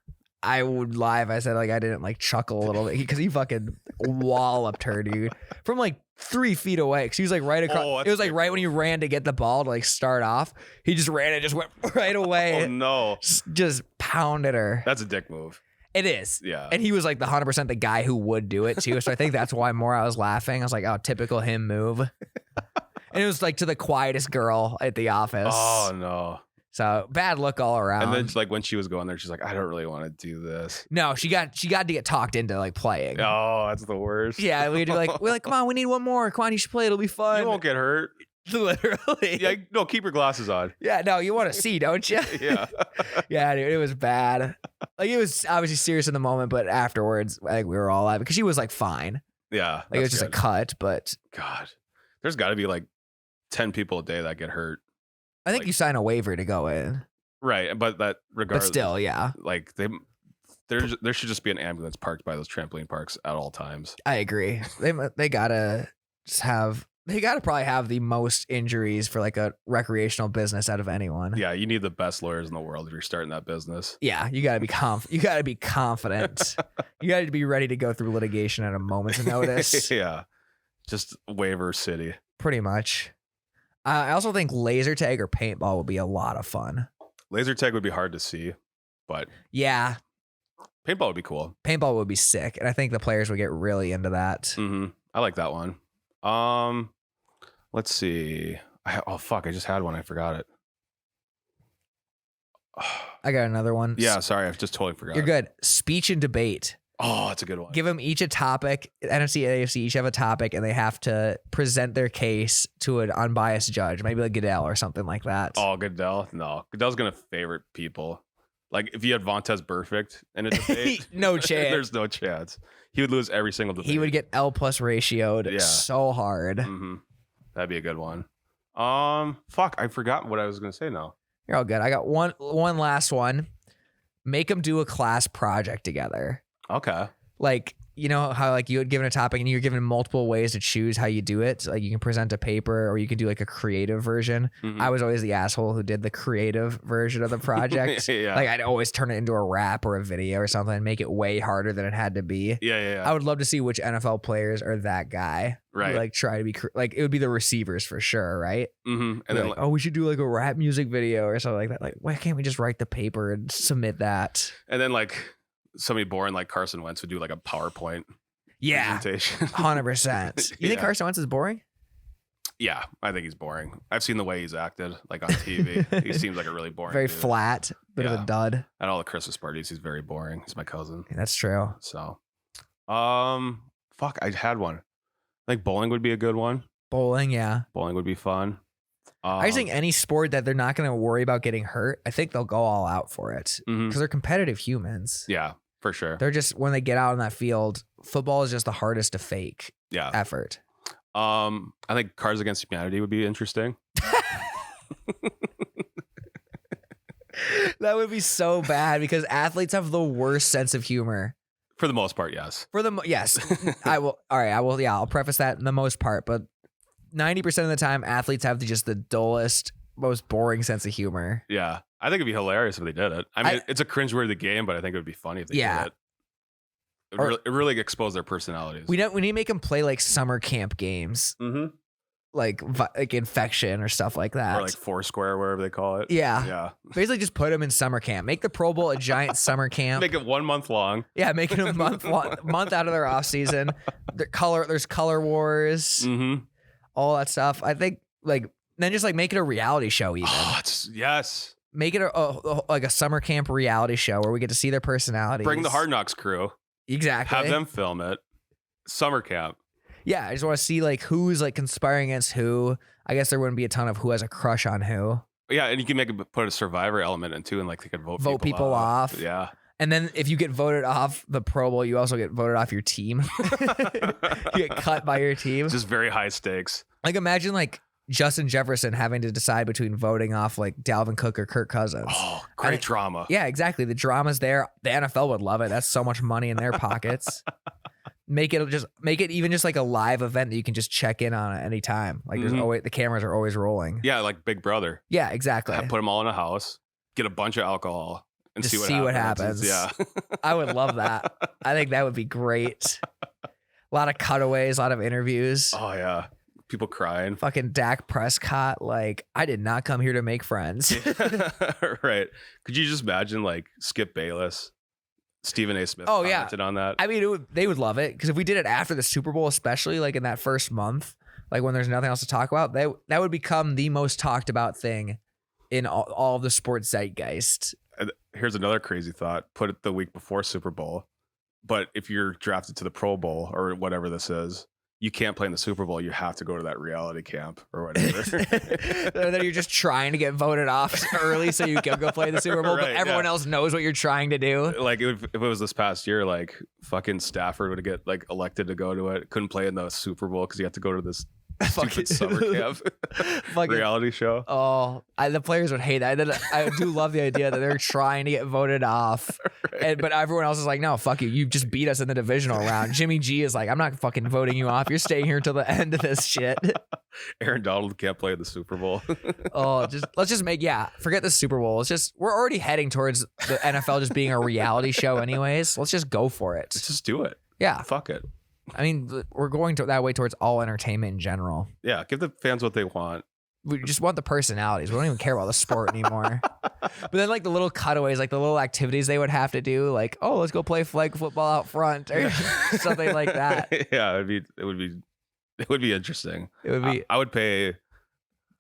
Speaker 2: I would lie if I said like I didn't like chuckle a little bit because he fucking walloped her, dude, from like 3 feet away because he was like right across.
Speaker 1: Oh,
Speaker 2: it was like right when he ran to get the ball to like start off. He just ran and just went right away.
Speaker 1: Oh no!
Speaker 2: Just pounded her.
Speaker 1: That's a dick move.
Speaker 2: It is.
Speaker 1: Yeah.
Speaker 2: And he was like the 100% the guy who would do it too. So I think that's why more I was laughing. I was like, oh, typical him move. And it was like to the quietest girl at the office.
Speaker 1: Oh no!
Speaker 2: So bad look all around.
Speaker 1: And then like when she was going there, she's like, I don't really want to do this.
Speaker 2: No, she got to get talked into like playing.
Speaker 1: Oh, that's the worst.
Speaker 2: Yeah, we're like, come on, we need one more. Come on, you should play. It'll be fun.
Speaker 1: You won't get hurt.
Speaker 2: Literally.
Speaker 1: Yeah, no, keep your glasses on.
Speaker 2: Yeah, no, you want to see, don't you?
Speaker 1: Yeah.
Speaker 2: Yeah, dude, it was bad. Like it was obviously serious in the moment, but afterwards, I think we were all laughing because she was like fine.
Speaker 1: Yeah.
Speaker 2: Like it was just a cut, but
Speaker 1: God, there's got to be like 10 people a day that get hurt.
Speaker 2: I think
Speaker 1: Like-
Speaker 2: you sign a waiver to go in.
Speaker 1: Right, but that
Speaker 2: But
Speaker 1: regardless,
Speaker 2: still, yeah,
Speaker 1: like there should just be an ambulance parked by those trampoline parks at all times.
Speaker 2: I agree. They gotta probably have the most injuries for like a recreational business out of anyone.
Speaker 1: Yeah, you need the best lawyers in the world if you're starting that business.
Speaker 2: Yeah, you gotta be you gotta be confident. You gotta be ready to go through litigation at a moment's notice.
Speaker 1: Yeah, just waiver city.
Speaker 2: Pretty much. I also think laser tag or paintball would be a lot of fun.
Speaker 1: Laser tag would be hard to see, but
Speaker 2: Yeah,
Speaker 1: paintball would be cool.
Speaker 2: paintball would be sick, and I think the players would get really into that.
Speaker 1: Mm-hmm. I like that one. Let's see. Oh fuck! I just had one. I forgot it.
Speaker 2: I got another one.
Speaker 1: Yeah, sorry. I just totally forgot.
Speaker 2: You're good. Speech and debate.
Speaker 1: Oh, that's a good one.
Speaker 2: Give them each a topic. NFC, AFC each have a topic, and they have to present their case to an unbiased judge, maybe like Goodell or something like that.
Speaker 1: Oh, Goodell? No. Goodell's going to favorite people. Like, if you had Vontez Perfect in a debate,
Speaker 2: No chance.
Speaker 1: There's no chance. He would lose every single debate.
Speaker 2: He would get L+ ratioed
Speaker 1: Yeah.
Speaker 2: so hard.
Speaker 1: Mm-hmm. That'd be a good one. Fuck, I forgot what I was going to say now.
Speaker 2: You're all good. I got one last one. Make them do a class project together.
Speaker 1: Okay.
Speaker 2: Like, you know how like you had given a topic and you're given multiple ways to choose how you do it. Like you can present a paper or you can do like a creative version.
Speaker 1: Mhm.
Speaker 2: I was always the asshole who did the creative version of the project.
Speaker 1: Yeah.
Speaker 2: Like I'd always turn it into a rap or a video or something and make it way harder than it had to be.
Speaker 1: Yeah.
Speaker 2: I would love to see which NFL players are that guy. Who,
Speaker 1: Right.
Speaker 2: like try to be like it would be the receivers for sure, right?
Speaker 1: Mm-hmm.
Speaker 2: Be
Speaker 1: And then,
Speaker 2: like, oh, we should do like a rap music video or something like that. Like, why can't we just write the paper and submit that?
Speaker 1: like somebody boring like Carson Wentz would do like a PowerPoint
Speaker 2: Yeah,
Speaker 1: presentation.
Speaker 2: 100%. You think
Speaker 1: Yeah.
Speaker 2: Carson Wentz is boring?
Speaker 1: Yeah, I think he's boring. I've seen the way he's acted, like on TV. He seems like a really boring
Speaker 2: Very
Speaker 1: dude.
Speaker 2: flat, bit of
Speaker 1: Yeah.
Speaker 2: a dud.
Speaker 1: At all the Christmas parties, he's very boring. He's my cousin.
Speaker 2: Yeah, that's true.
Speaker 1: So, fuck, I had one. I think bowling would be a good one.
Speaker 2: Bowling, yeah.
Speaker 1: Bowling would be fun.
Speaker 2: I just think any sport that they're not going to worry about getting hurt, I think they'll go all out for it
Speaker 1: Mhm.
Speaker 2: because they're competitive humans.
Speaker 1: Yeah, for sure.
Speaker 2: They're just when they get out on that field, football is just the hardest to fake
Speaker 1: Yeah.
Speaker 2: effort.
Speaker 1: I think Cards Against Humanity would be interesting.
Speaker 2: That would be so bad because athletes have the worst sense of humor.
Speaker 1: For the most part, yes.
Speaker 2: For the yes, I will. All right, I will. Yeah, I'll preface that in the most part, but 90% of the time, athletes have just the dullest, most boring sense of humor.
Speaker 1: Yeah. I think it'd be hilarious if they did it. I mean,
Speaker 2: I-
Speaker 1: it's a cringeworthy game, but I think it would be funny if they
Speaker 2: Yeah.
Speaker 1: did it. It would really expose their personalities.
Speaker 2: We need to make them play like summer camp games,
Speaker 1: Mm-hmm.
Speaker 2: like infection or stuff like that.
Speaker 1: Or like Foursquare, wherever they call it.
Speaker 2: yeah,
Speaker 1: Yeah.
Speaker 2: basically just put them in summer camp. Make the Pro Bowl a giant summer camp.
Speaker 1: Make it 1 month long.
Speaker 2: Yeah, make it a month out of their off season. There's color wars,
Speaker 1: Mm-hmm.
Speaker 2: all that stuff. I think like then just like make it a reality show even.
Speaker 1: Oh, yes.
Speaker 2: Make it like a summer camp reality show where we get to see their personalities.
Speaker 1: Bring the Hard Knocks crew.
Speaker 2: Exactly.
Speaker 1: Have them film it. Summer camp.
Speaker 2: Yeah, I just want to see like who's like conspiring against who. I guess there wouldn't be a ton of who has a crush on who.
Speaker 1: Yeah, and you can put a Survivor element in too, and like they could vote
Speaker 2: people off.
Speaker 1: Yeah.
Speaker 2: And then if you get voted off the Pro Bowl, you also get voted off your team. You get cut by your team.
Speaker 1: Just very high stakes.
Speaker 2: Like imagine like Justin Jefferson having to decide between voting off like Dalvin Cook or Kirk Cousins.
Speaker 1: Oh, great drama.
Speaker 2: Yeah, exactly. The drama's there. The NFL would love it. That's so much money in their pockets. Make it even just like a live event that you can just check in on at any time. Like there's
Speaker 1: Mhm.
Speaker 2: always the cameras are always rolling.
Speaker 1: Yeah, like Big Brother.
Speaker 2: Yeah, exactly.
Speaker 1: Put them all in a house, get a bunch of alcohol, and
Speaker 2: Just
Speaker 1: see what happens.
Speaker 2: happens.
Speaker 1: Yeah.
Speaker 2: I would love that. I think that would be great. A lot of cutaways, a lot of interviews.
Speaker 1: Oh yeah, people crying.
Speaker 2: Fucking Dak Prescott, like, I did not come here to make friends.
Speaker 1: Right. Could you just imagine like Skip Bayless, Stephen A. Smith commented on that?
Speaker 2: I mean, they would love it because if we did it after the Super Bowl, especially like in that first month, like when there's nothing else to talk about, that would become the most talked about thing in all of the sports zeitgeist.
Speaker 1: Here's another crazy thought. Put it the week before Super Bowl. But if you're drafted to the Pro Bowl or whatever this is, you can't play in the Super Bowl. You have to go to that reality camp or whatever.
Speaker 2: Then you're just trying to get voted off early so you can go play the Super Bowl,
Speaker 1: Right,
Speaker 2: but everyone else knows what you're trying to do.
Speaker 1: Like if it was this past year, like fucking Stafford would get like elected to go to it. Couldn't play in the Super Bowl because you had to go to this stupid summer camp reality show.
Speaker 2: Oh, the players would hate that. I do love the idea that they're trying to get voted off, right. But everyone else is like, no, fuck you. You just beat us in the divisional round. Jimmy G is like, I'm not fucking voting you off. You're staying here until the end of this shit.
Speaker 1: Aaron Donald can't play the Super Bowl.
Speaker 2: Let's just forget the Super Bowl. We're already heading towards the NFL just being a reality show anyways. Let's just go for it.
Speaker 1: Let's just do it.
Speaker 2: Yeah.
Speaker 1: Fuck it.
Speaker 2: I mean, we're going that way towards all entertainment in general.
Speaker 1: Yeah, give the fans what they want.
Speaker 2: We just want the personalities. We don't even care about the sport anymore. But then like the little cutaways, like the little activities they would have to do, like, oh, let's go play flag football out front or something like that.
Speaker 1: Yeah, it would be interesting.
Speaker 2: It would be.
Speaker 1: I would pay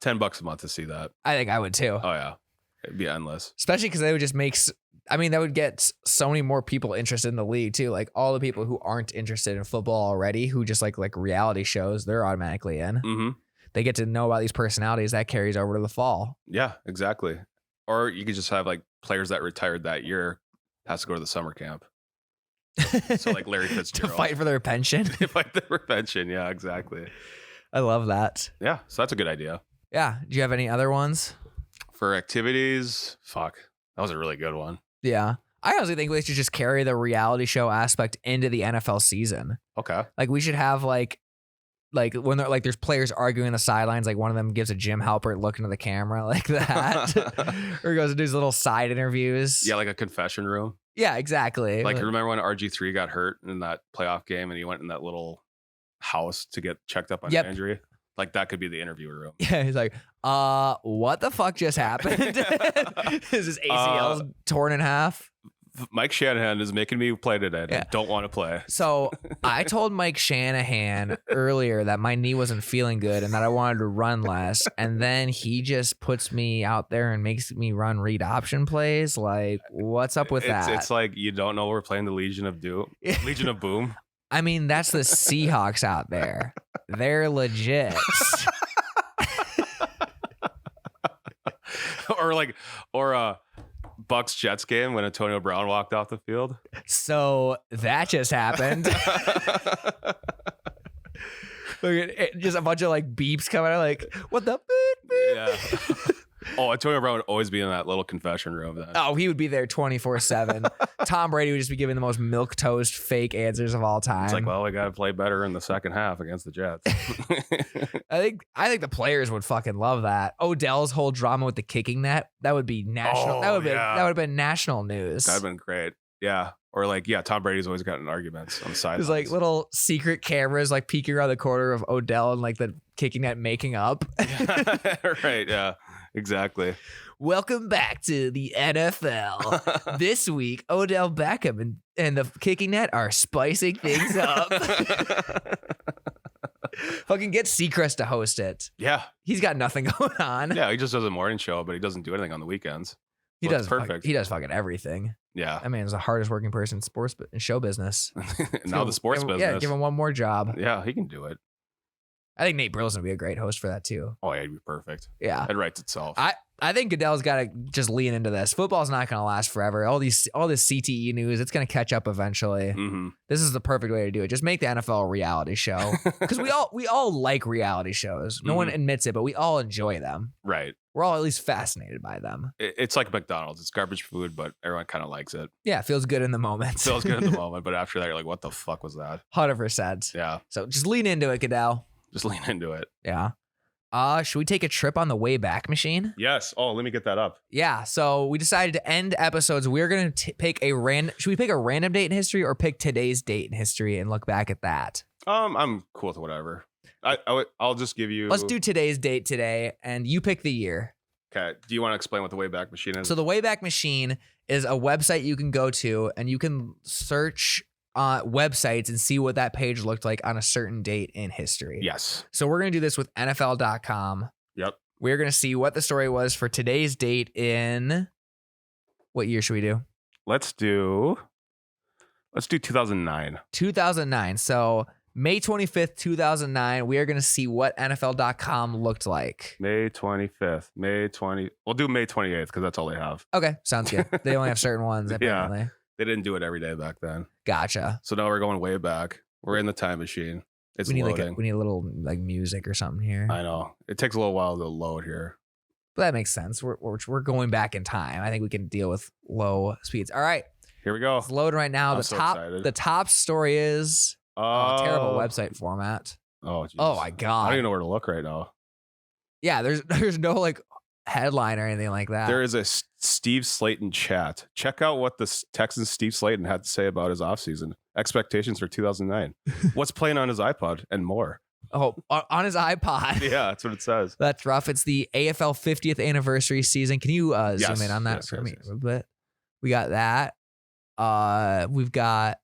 Speaker 1: $10 a month to see that.
Speaker 2: I think I would too.
Speaker 1: Oh yeah, it'd be endless.
Speaker 2: Especially because they would just make. I mean, that would get so many more people interested in the league too. Like all the people who aren't interested in football already, who just like reality shows, they're automatically in.
Speaker 1: Mm-hmm.
Speaker 2: They get to know about these personalities that carries over to the fall.
Speaker 1: Yeah, exactly. Or you could just have like players that retired that year has to go to the summer camp. So like Larry Fitzgerald
Speaker 2: to fight for their pension.
Speaker 1: Fight their pension. Yeah, exactly.
Speaker 2: I love that.
Speaker 1: Yeah, so that's a good idea.
Speaker 2: Yeah. Do you have any other ones
Speaker 1: for activities? Fuck, that was a really good one.
Speaker 2: Yeah. I honestly think we should just carry the reality show aspect into the NFL season.
Speaker 1: Okay.
Speaker 2: Like we should have like when they're like there's players arguing on the sidelines, like one of them gives a Jim Halpert look into the camera like that. Or goes and does little side interviews.
Speaker 1: Yeah, like a confession room.
Speaker 2: Yeah, exactly.
Speaker 1: Like remember when RG3 got hurt in that playoff game and he went in that little house to get checked up on an injury? Like that could be the interview room.
Speaker 2: Yeah, he's like, what the fuck just happened? Is his ACL torn in half?
Speaker 1: Mike Shanahan is making me play today. Yeah. I don't want to play.
Speaker 2: So I told Mike Shanahan earlier that my knee wasn't feeling good and that I wanted to run less. And then he just puts me out there and makes me run read option plays. Like, what's up with that?
Speaker 1: It's like you don't know we're playing the Legion of Boom.
Speaker 2: I mean, that's the Seahawks out there. They're legit.
Speaker 1: or Bucks Jets game when Antonio Brown walked off the field.
Speaker 2: So that just happened. Just a bunch of like beeps coming out, like, what the beep?
Speaker 1: Yeah. Oh, Antonio Brown would always be in that little confession room then.
Speaker 2: Oh, he would be there 24/7. Tom Brady would just be giving the most milquetoast fake answers of all time.
Speaker 1: It's like, well, we got to play better in the second half against the Jets.
Speaker 2: I think the players would fucking love that. Odell's whole drama with the kicking net, that would be national. That would have been national news.
Speaker 1: That'd been great. Yeah. Or like, yeah, Tom Brady's always gotten arguments on the side.
Speaker 2: There's like little secret cameras like peeking around the corner of Odell and like the kicking net making up.
Speaker 1: Right. Yeah. Exactly.
Speaker 2: Welcome back to the NFL. This week, Odell Beckham and the kicking net are spicing things up. Fucking get Seacrest to host it.
Speaker 1: Yeah.
Speaker 2: He's got nothing going on.
Speaker 1: Yeah, he just does a morning show, but he doesn't do anything on the weekends.
Speaker 2: He does perfect. He does fucking everything.
Speaker 1: Yeah.
Speaker 2: I mean, he's the hardest working person in sports and show business.
Speaker 1: Now the sports business.
Speaker 2: Yeah, give him one more job.
Speaker 1: Yeah, he can do it.
Speaker 2: I think Nate Brill's gonna be a great host for that too.
Speaker 1: Oh, yeah, he'd be perfect.
Speaker 2: Yeah,
Speaker 1: it writes itself.
Speaker 2: I think Goodell's got to just lean into this. Football's not gonna last forever. All this CTE news, it's gonna catch up eventually.
Speaker 1: Mm-hmm.
Speaker 2: This is the perfect way to do it. Just make the NFL a reality show because we all like reality shows. No one admits it, but we all enjoy them.
Speaker 1: Right.
Speaker 2: We're all at least fascinated by them.
Speaker 1: It's like McDonald's. It's garbage food, but everyone kind of likes it.
Speaker 2: Yeah, it feels good in the moment.
Speaker 1: Feels good in the moment, but after that, you're like, what the fuck was that?
Speaker 2: 100%.
Speaker 1: Yeah.
Speaker 2: So just lean into it, Goodell.
Speaker 1: Just lean into it.
Speaker 2: Yeah. Should we take a trip on the way back machine?
Speaker 1: Yes. Oh, let me get that up.
Speaker 2: Yeah. So we decided to end episodes. We're going to pick a random. Should we pick a random date in history or pick today's date in history and look back at that?
Speaker 1: I'm cool with whatever. I'll just give you.
Speaker 2: Let's do today's date today, and you pick the year.
Speaker 1: Okay. Do you want to explain what the Wayback Machine is?
Speaker 2: So the Wayback Machine is a website you can go to, and you can search websites and see what that page looked like on a certain date in history.
Speaker 1: Yes.
Speaker 2: So we're going to do this with NFL.com.
Speaker 1: Yep.
Speaker 2: We're going to see what the story was for today's date in... What year should we do?
Speaker 1: Let's do 2009.
Speaker 2: 2009. So May 25th, 2009, we are going to see what NFL.com looked like.
Speaker 1: May 25th. We'll do May 28th because that's all they have.
Speaker 2: Okay, sounds good. They only have certain ones, apparently.
Speaker 1: Yeah. They didn't do it every day back then.
Speaker 2: Gotcha.
Speaker 1: So now we're going way back. We're in the time machine. It's
Speaker 2: we need
Speaker 1: loading.
Speaker 2: we need a little like music or something here.
Speaker 1: I know. It takes a little while to load here.
Speaker 2: But that makes sense. We're going back in time. I think we can deal with low speeds. All right.
Speaker 1: Here we go.
Speaker 2: It's loading right now.
Speaker 1: I'm so excited.
Speaker 2: The top story is terrible website format.
Speaker 1: Oh, geez.
Speaker 2: Oh my God.
Speaker 1: I don't even know where to look right now.
Speaker 2: Yeah, there's no like headline or anything like that.
Speaker 1: There is a Steve Slayton chat. Check out what the Texans Steve Slayton had to say about his offseason. Expectations for 2009. What's playing on his iPod and more.
Speaker 2: Oh, on his iPod.
Speaker 1: Yeah, that's what it says.
Speaker 2: That's rough. It's the AFL 50th anniversary season. Can you zoom in on that
Speaker 1: yes,
Speaker 2: for
Speaker 1: yes,
Speaker 2: me
Speaker 1: yes.
Speaker 2: a bit? We got that. We've got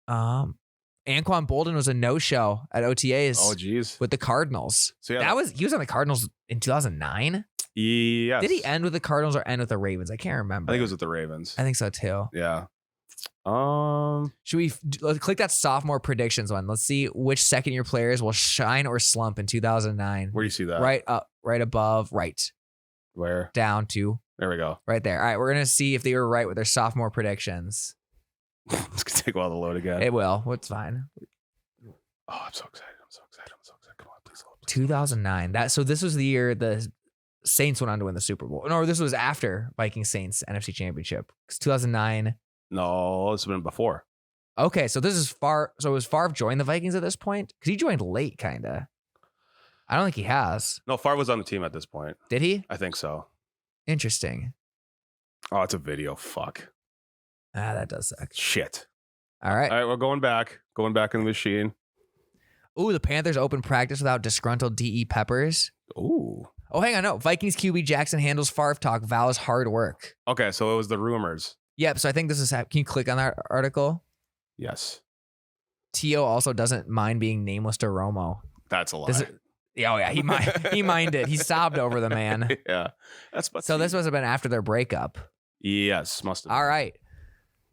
Speaker 2: Anquan Bolden was a no-show at OTAs.
Speaker 1: Oh, geez.
Speaker 2: With the Cardinals.
Speaker 1: So yeah,
Speaker 2: He was on the Cardinals in 2009.
Speaker 1: Yes.
Speaker 2: Did he end with the Cardinals or end with the Ravens? I can't remember.
Speaker 1: I think it was with the Ravens.
Speaker 2: I think so too.
Speaker 1: Yeah.
Speaker 2: Should we let's click that sophomore predictions one? Let's see which second year players will shine or slump in 2009.
Speaker 1: Where do you see that?
Speaker 2: Right up, right above, right.
Speaker 1: Where?
Speaker 2: Down to
Speaker 1: There we go.
Speaker 2: right there. All right, we're gonna see if they were right with their sophomore predictions.
Speaker 1: It's gonna take a while to load again.
Speaker 2: It will. It's fine.
Speaker 1: Oh, I'm so excited. I'm so excited. Come on, please load.
Speaker 2: 2009. So this was the year the Saints went on to win the Super Bowl. No, this was after Vikings Saints NFC Championship. 'Cause 2009.
Speaker 1: No, this has been before.
Speaker 2: Okay, so this is far. So was Favre joined the Vikings at this point? Because he joined late, kind of. I don't think he has.
Speaker 1: No, Favre was on the team at this point.
Speaker 2: Did he?
Speaker 1: I think so.
Speaker 2: Interesting.
Speaker 1: Oh, it's a video. Fuck.
Speaker 2: That does suck.
Speaker 1: Shit.
Speaker 2: All right.
Speaker 1: All right, we're going back. Going back in the machine.
Speaker 2: Ooh, the Panthers open practice without disgruntled D.E. Peppers.
Speaker 1: Ooh.
Speaker 2: Oh, hang on. No. Vikings QB Jackson handles Favre talk, vows hard work.
Speaker 1: Okay, so it was the rumors.
Speaker 2: Yep. So I think this is. Can you click on that article?
Speaker 1: Yes.
Speaker 2: T.O. also doesn't mind being nameless to Romo.
Speaker 1: That's a lie.
Speaker 2: Yeah, he minded. He sobbed over the man.
Speaker 1: Yeah. That's
Speaker 2: So this must have been after their breakup.
Speaker 1: Yes, must have.
Speaker 2: All right.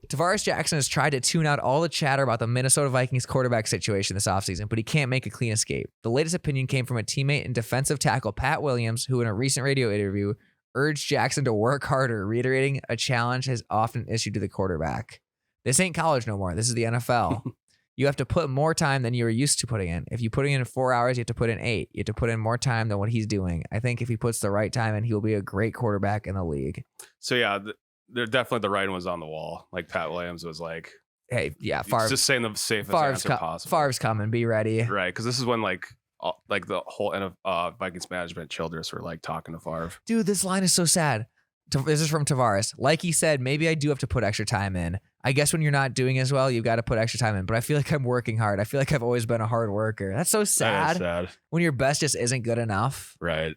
Speaker 2: Tavares Jackson has tried to tune out all the chatter about the Minnesota Vikings quarterback situation this offseason, but he can't make a clean escape. The latest opinion came from a teammate and defensive tackle, Pat Williams, who in a recent radio interview urged Jackson to work harder, reiterating a challenge has often issued to the quarterback. This ain't college no more. This is the NFL. You have to put more time than you were used to putting in. If you're putting in 4 hours, you have to put in 8. You have to put in more time than what he's doing. I think if he puts the right time in, he will be a great quarterback in the league.
Speaker 1: So yeah, they're definitely the writing was on the wall. Like Pat Williams was like,
Speaker 2: hey, yeah, Favre.
Speaker 1: Just saying the safest answer possible.
Speaker 2: Favre's coming. Be ready.
Speaker 1: Right, because this is when like the whole end of Vikings management childress were like talking to Favre.
Speaker 2: Dude, this line is so sad. This is from Tavares. Like he said, maybe I do have to put extra time in. I guess when you're not doing as well, you've got to put extra time in. But I feel like I'm working hard. I feel like I've always been a hard worker. That's so sad.
Speaker 1: That is sad.
Speaker 2: When your best just isn't good enough.
Speaker 1: Right.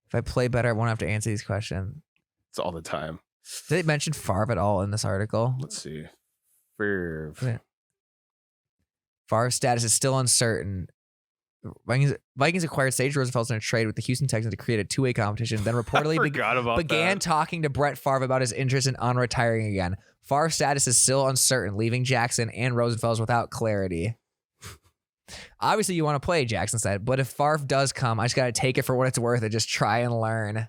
Speaker 2: If I play better, I won't have to answer these questions.
Speaker 1: It's all the time.
Speaker 2: Did it mention Favre at all in this article?
Speaker 1: Let's see. Favre's
Speaker 2: status is still uncertain. Vikings acquired Sage Rosenfels in a trade with the Houston Texans to create a two-way competition, then reportedly began talking to Brett Favre about his interest in retiring again. Favre's status is still uncertain, leaving Jackson and Rosenfels without clarity. Obviously, you want to play, Jackson said, but if Favre does come, I just got to take it for what it's worth and just try and learn.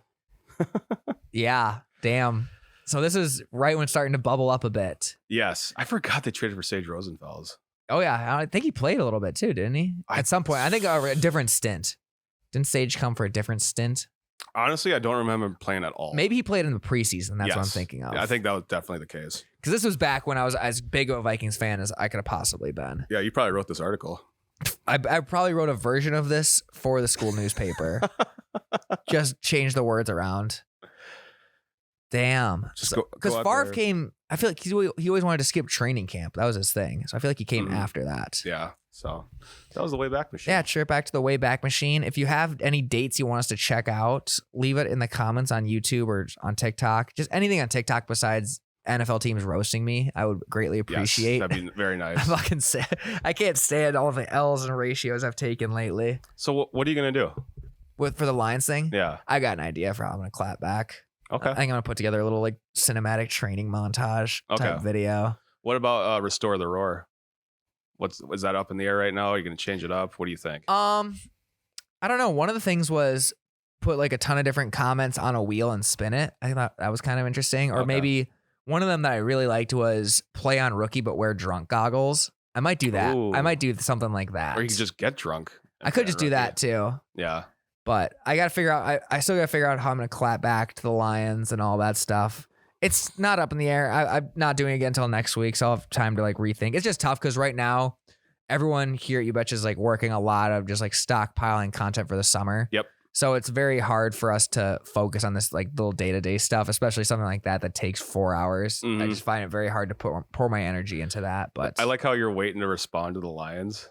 Speaker 2: Yeah, damn. So this is right when it's starting to bubble up a bit.
Speaker 1: Yes. I forgot they traded for Sage Rosenfels.
Speaker 2: Oh, yeah. I think he played a little bit too, didn't he? At some point. I think a different stint. Didn't Sage come for a different stint?
Speaker 1: Honestly, I don't remember him playing at all.
Speaker 2: Maybe he played in the preseason. That's what I'm thinking of.
Speaker 1: Yeah, I think that was definitely the case.
Speaker 2: Because this was back when I was as big of a Vikings fan as I could have possibly been.
Speaker 1: Yeah, you probably wrote this article.
Speaker 2: I probably wrote a version of this for the school newspaper. Just change the words around. Damn.
Speaker 1: Just
Speaker 2: Because
Speaker 1: go out
Speaker 2: Favre
Speaker 1: there.
Speaker 2: came, I feel like he always wanted to skip training camp. That was his thing. So I feel like he came after that.
Speaker 1: Yeah. So that was the Wayback Machine.
Speaker 2: Yeah, trip back to the Wayback Machine. If you have any dates you want us to check out, leave it in the comments on YouTube or on TikTok. Just anything on TikTok besides NFL teams roasting me, I would greatly appreciate.
Speaker 1: Yes, that'd be very nice.
Speaker 2: I can't stand all the L's and ratios I've taken lately.
Speaker 1: So what are you gonna do?
Speaker 2: For the Lions thing?
Speaker 1: Yeah.
Speaker 2: I got an idea for how I'm gonna clap back.
Speaker 1: Okay.
Speaker 2: I think I'm gonna put together a little like cinematic training montage type video.
Speaker 1: What about Restore the Roar? Is that up in the air right now? Are you gonna change it up? What do you think?
Speaker 2: I don't know. One of the things was put like a ton of different comments on a wheel and spin it. I thought that was kind of interesting. Or maybe one of them that I really liked was play on rookie but wear drunk goggles. I might do that.
Speaker 1: Ooh.
Speaker 2: I might do something like that.
Speaker 1: Or you can just get drunk.
Speaker 2: I could just do that too.
Speaker 1: Yeah.
Speaker 2: But I got to figure out, I still got to figure out how I'm going to clap back to the Lions and all that stuff. It's not up in the air. I'm not doing it again until next week, so I'll have time to like rethink. It's just tough because right now, everyone here at You Betcha is like working a lot of just like stockpiling content for the summer.
Speaker 1: Yep.
Speaker 2: So it's very hard for us to focus on this like little day-to-day stuff, especially something like that takes 4 hours. I just find it very hard to pour my energy into that. But
Speaker 1: I like how you're waiting to respond to the Lions.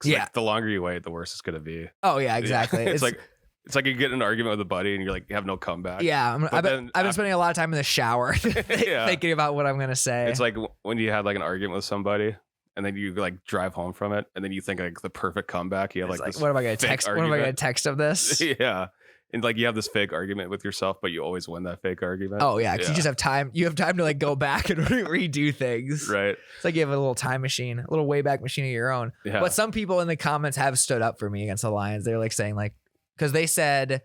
Speaker 2: Yeah.
Speaker 1: Like, the longer you wait, the worse it's gonna be.
Speaker 2: Oh yeah, exactly.
Speaker 1: Yeah. It's like you get in an argument with a buddy and you're like, you have no comeback.
Speaker 2: Yeah, I've been spending a lot of time in the shower thinking about what I'm gonna say.
Speaker 1: It's like when you had like an argument with somebody and then you like drive home from it and then you think like the perfect comeback. You have like this
Speaker 2: what am I gonna text?
Speaker 1: argument.
Speaker 2: What am I gonna text of this?
Speaker 1: Yeah. And like you have this fake argument with yourself, but you always win that fake argument.
Speaker 2: Oh yeah, because you just have time. You have time to like go back and redo things.
Speaker 1: Right.
Speaker 2: It's like you have a little time machine, a little Wayback Machine of your own.
Speaker 1: Yeah.
Speaker 2: But some people in the comments have stood up for me against the Lions. They're like saying like, because they said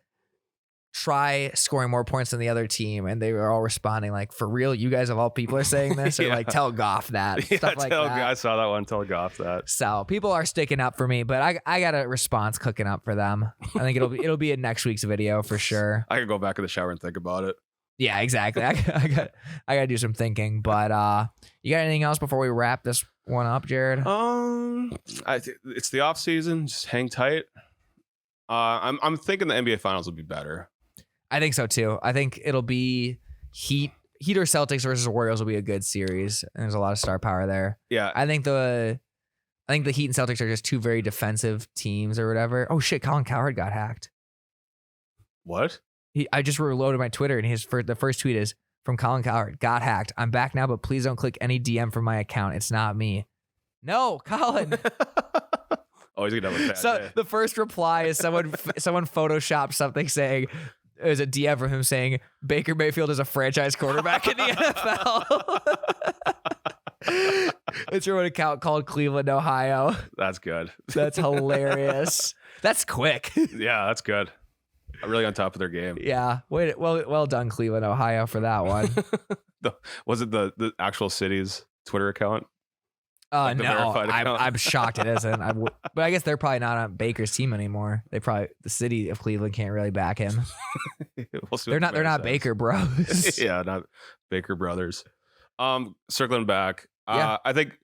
Speaker 2: try scoring more points than the other team, and they were all responding like, for real, you guys of all people are saying this, or like tell Goff that.
Speaker 1: Yeah,
Speaker 2: stuff like that.
Speaker 1: I saw that one. Tell Goff that.
Speaker 2: So people are sticking up for me, but I got a response cooking up for them. I think it'll be in next week's video for sure.
Speaker 1: I could go back in the shower and think about it.
Speaker 2: Yeah, exactly. I got to do some thinking. But you got anything else before we wrap this one up, Jerrod?
Speaker 1: It's the off season. Just hang tight. I'm thinking the NBA Finals will be better.
Speaker 2: I think so too. I think it'll be Heat or Celtics versus Warriors will be a good series. And there's a lot of star power there.
Speaker 1: Yeah.
Speaker 2: I think the Heat and Celtics are just two very defensive teams or whatever. Oh shit, Colin Cowherd got hacked.
Speaker 1: What?
Speaker 2: I just reloaded my Twitter and the first tweet is from Colin Cowherd. Got hacked. I'm back now, but please don't click any DM from my account. It's not me. No, Colin.
Speaker 1: Oh, he's gonna have a bad day.
Speaker 2: The first reply is someone photoshopped something saying, there's a DM from him saying Baker Mayfield is a franchise quarterback in the NFL. It's your own account called Cleveland, Ohio.
Speaker 1: That's good.
Speaker 2: That's hilarious. That's quick.
Speaker 1: Yeah, that's good. I'm really on top of their game.
Speaker 2: Yeah. Well done, Cleveland, Ohio, for that one.
Speaker 1: Was it the actual city's Twitter account? Like the
Speaker 2: no,
Speaker 1: verified account?
Speaker 2: I'm shocked it isn't. But I guess they're probably not on Baker's team anymore. The city of Cleveland can't really back him. They're not Baker Bros.
Speaker 1: Yeah, not Baker Brothers. Circling back,
Speaker 2: Yeah.
Speaker 1: I think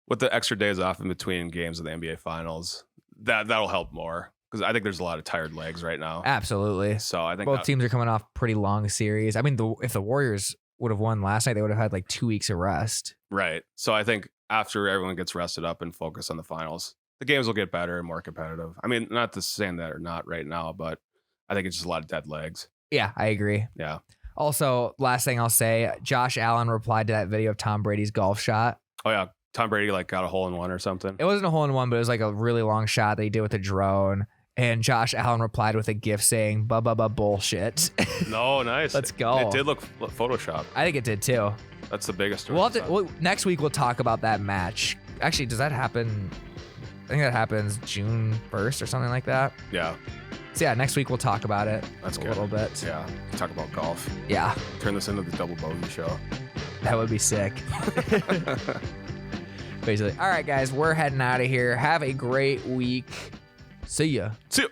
Speaker 1: with the extra days off in between games of the NBA Finals, that'll help more because I think there's a lot of tired legs right now.
Speaker 2: Absolutely.
Speaker 1: So I think
Speaker 2: Both teams are coming off pretty long series. I mean, if the Warriors would have won last night, they would have had like 2 weeks of rest.
Speaker 1: Right. So I think after everyone gets rested up and focus on the finals, the games will get better and more competitive. I mean, not to say that or not right now, but I think it's just a lot of dead legs.
Speaker 2: Yeah, I agree.
Speaker 1: Yeah.
Speaker 2: Also, last thing I'll say, Josh Allen replied to that video of Tom Brady's golf shot.
Speaker 1: Oh yeah, Tom Brady like got a hole in one or something.
Speaker 2: It wasn't a hole in one, but it was like a really long shot that he did with a drone. And Josh Allen replied with a gif saying, bullshit.
Speaker 1: No, nice.
Speaker 2: Let's go.
Speaker 1: It did look Photoshop.
Speaker 2: I think it did too.
Speaker 1: That's the biggest story.
Speaker 2: Next week we'll talk about that match. Actually, does that happen? I think that happens June 1st or something like that.
Speaker 1: Yeah.
Speaker 2: So yeah, next week we'll talk about it.
Speaker 1: That's good.
Speaker 2: A little bit.
Speaker 1: Yeah. Talk about golf.
Speaker 2: Yeah.
Speaker 1: Turn this into the double bogey show.
Speaker 2: That would be sick. Basically. All right, guys, we're heading out of here. Have a great week. See ya.
Speaker 1: See ya.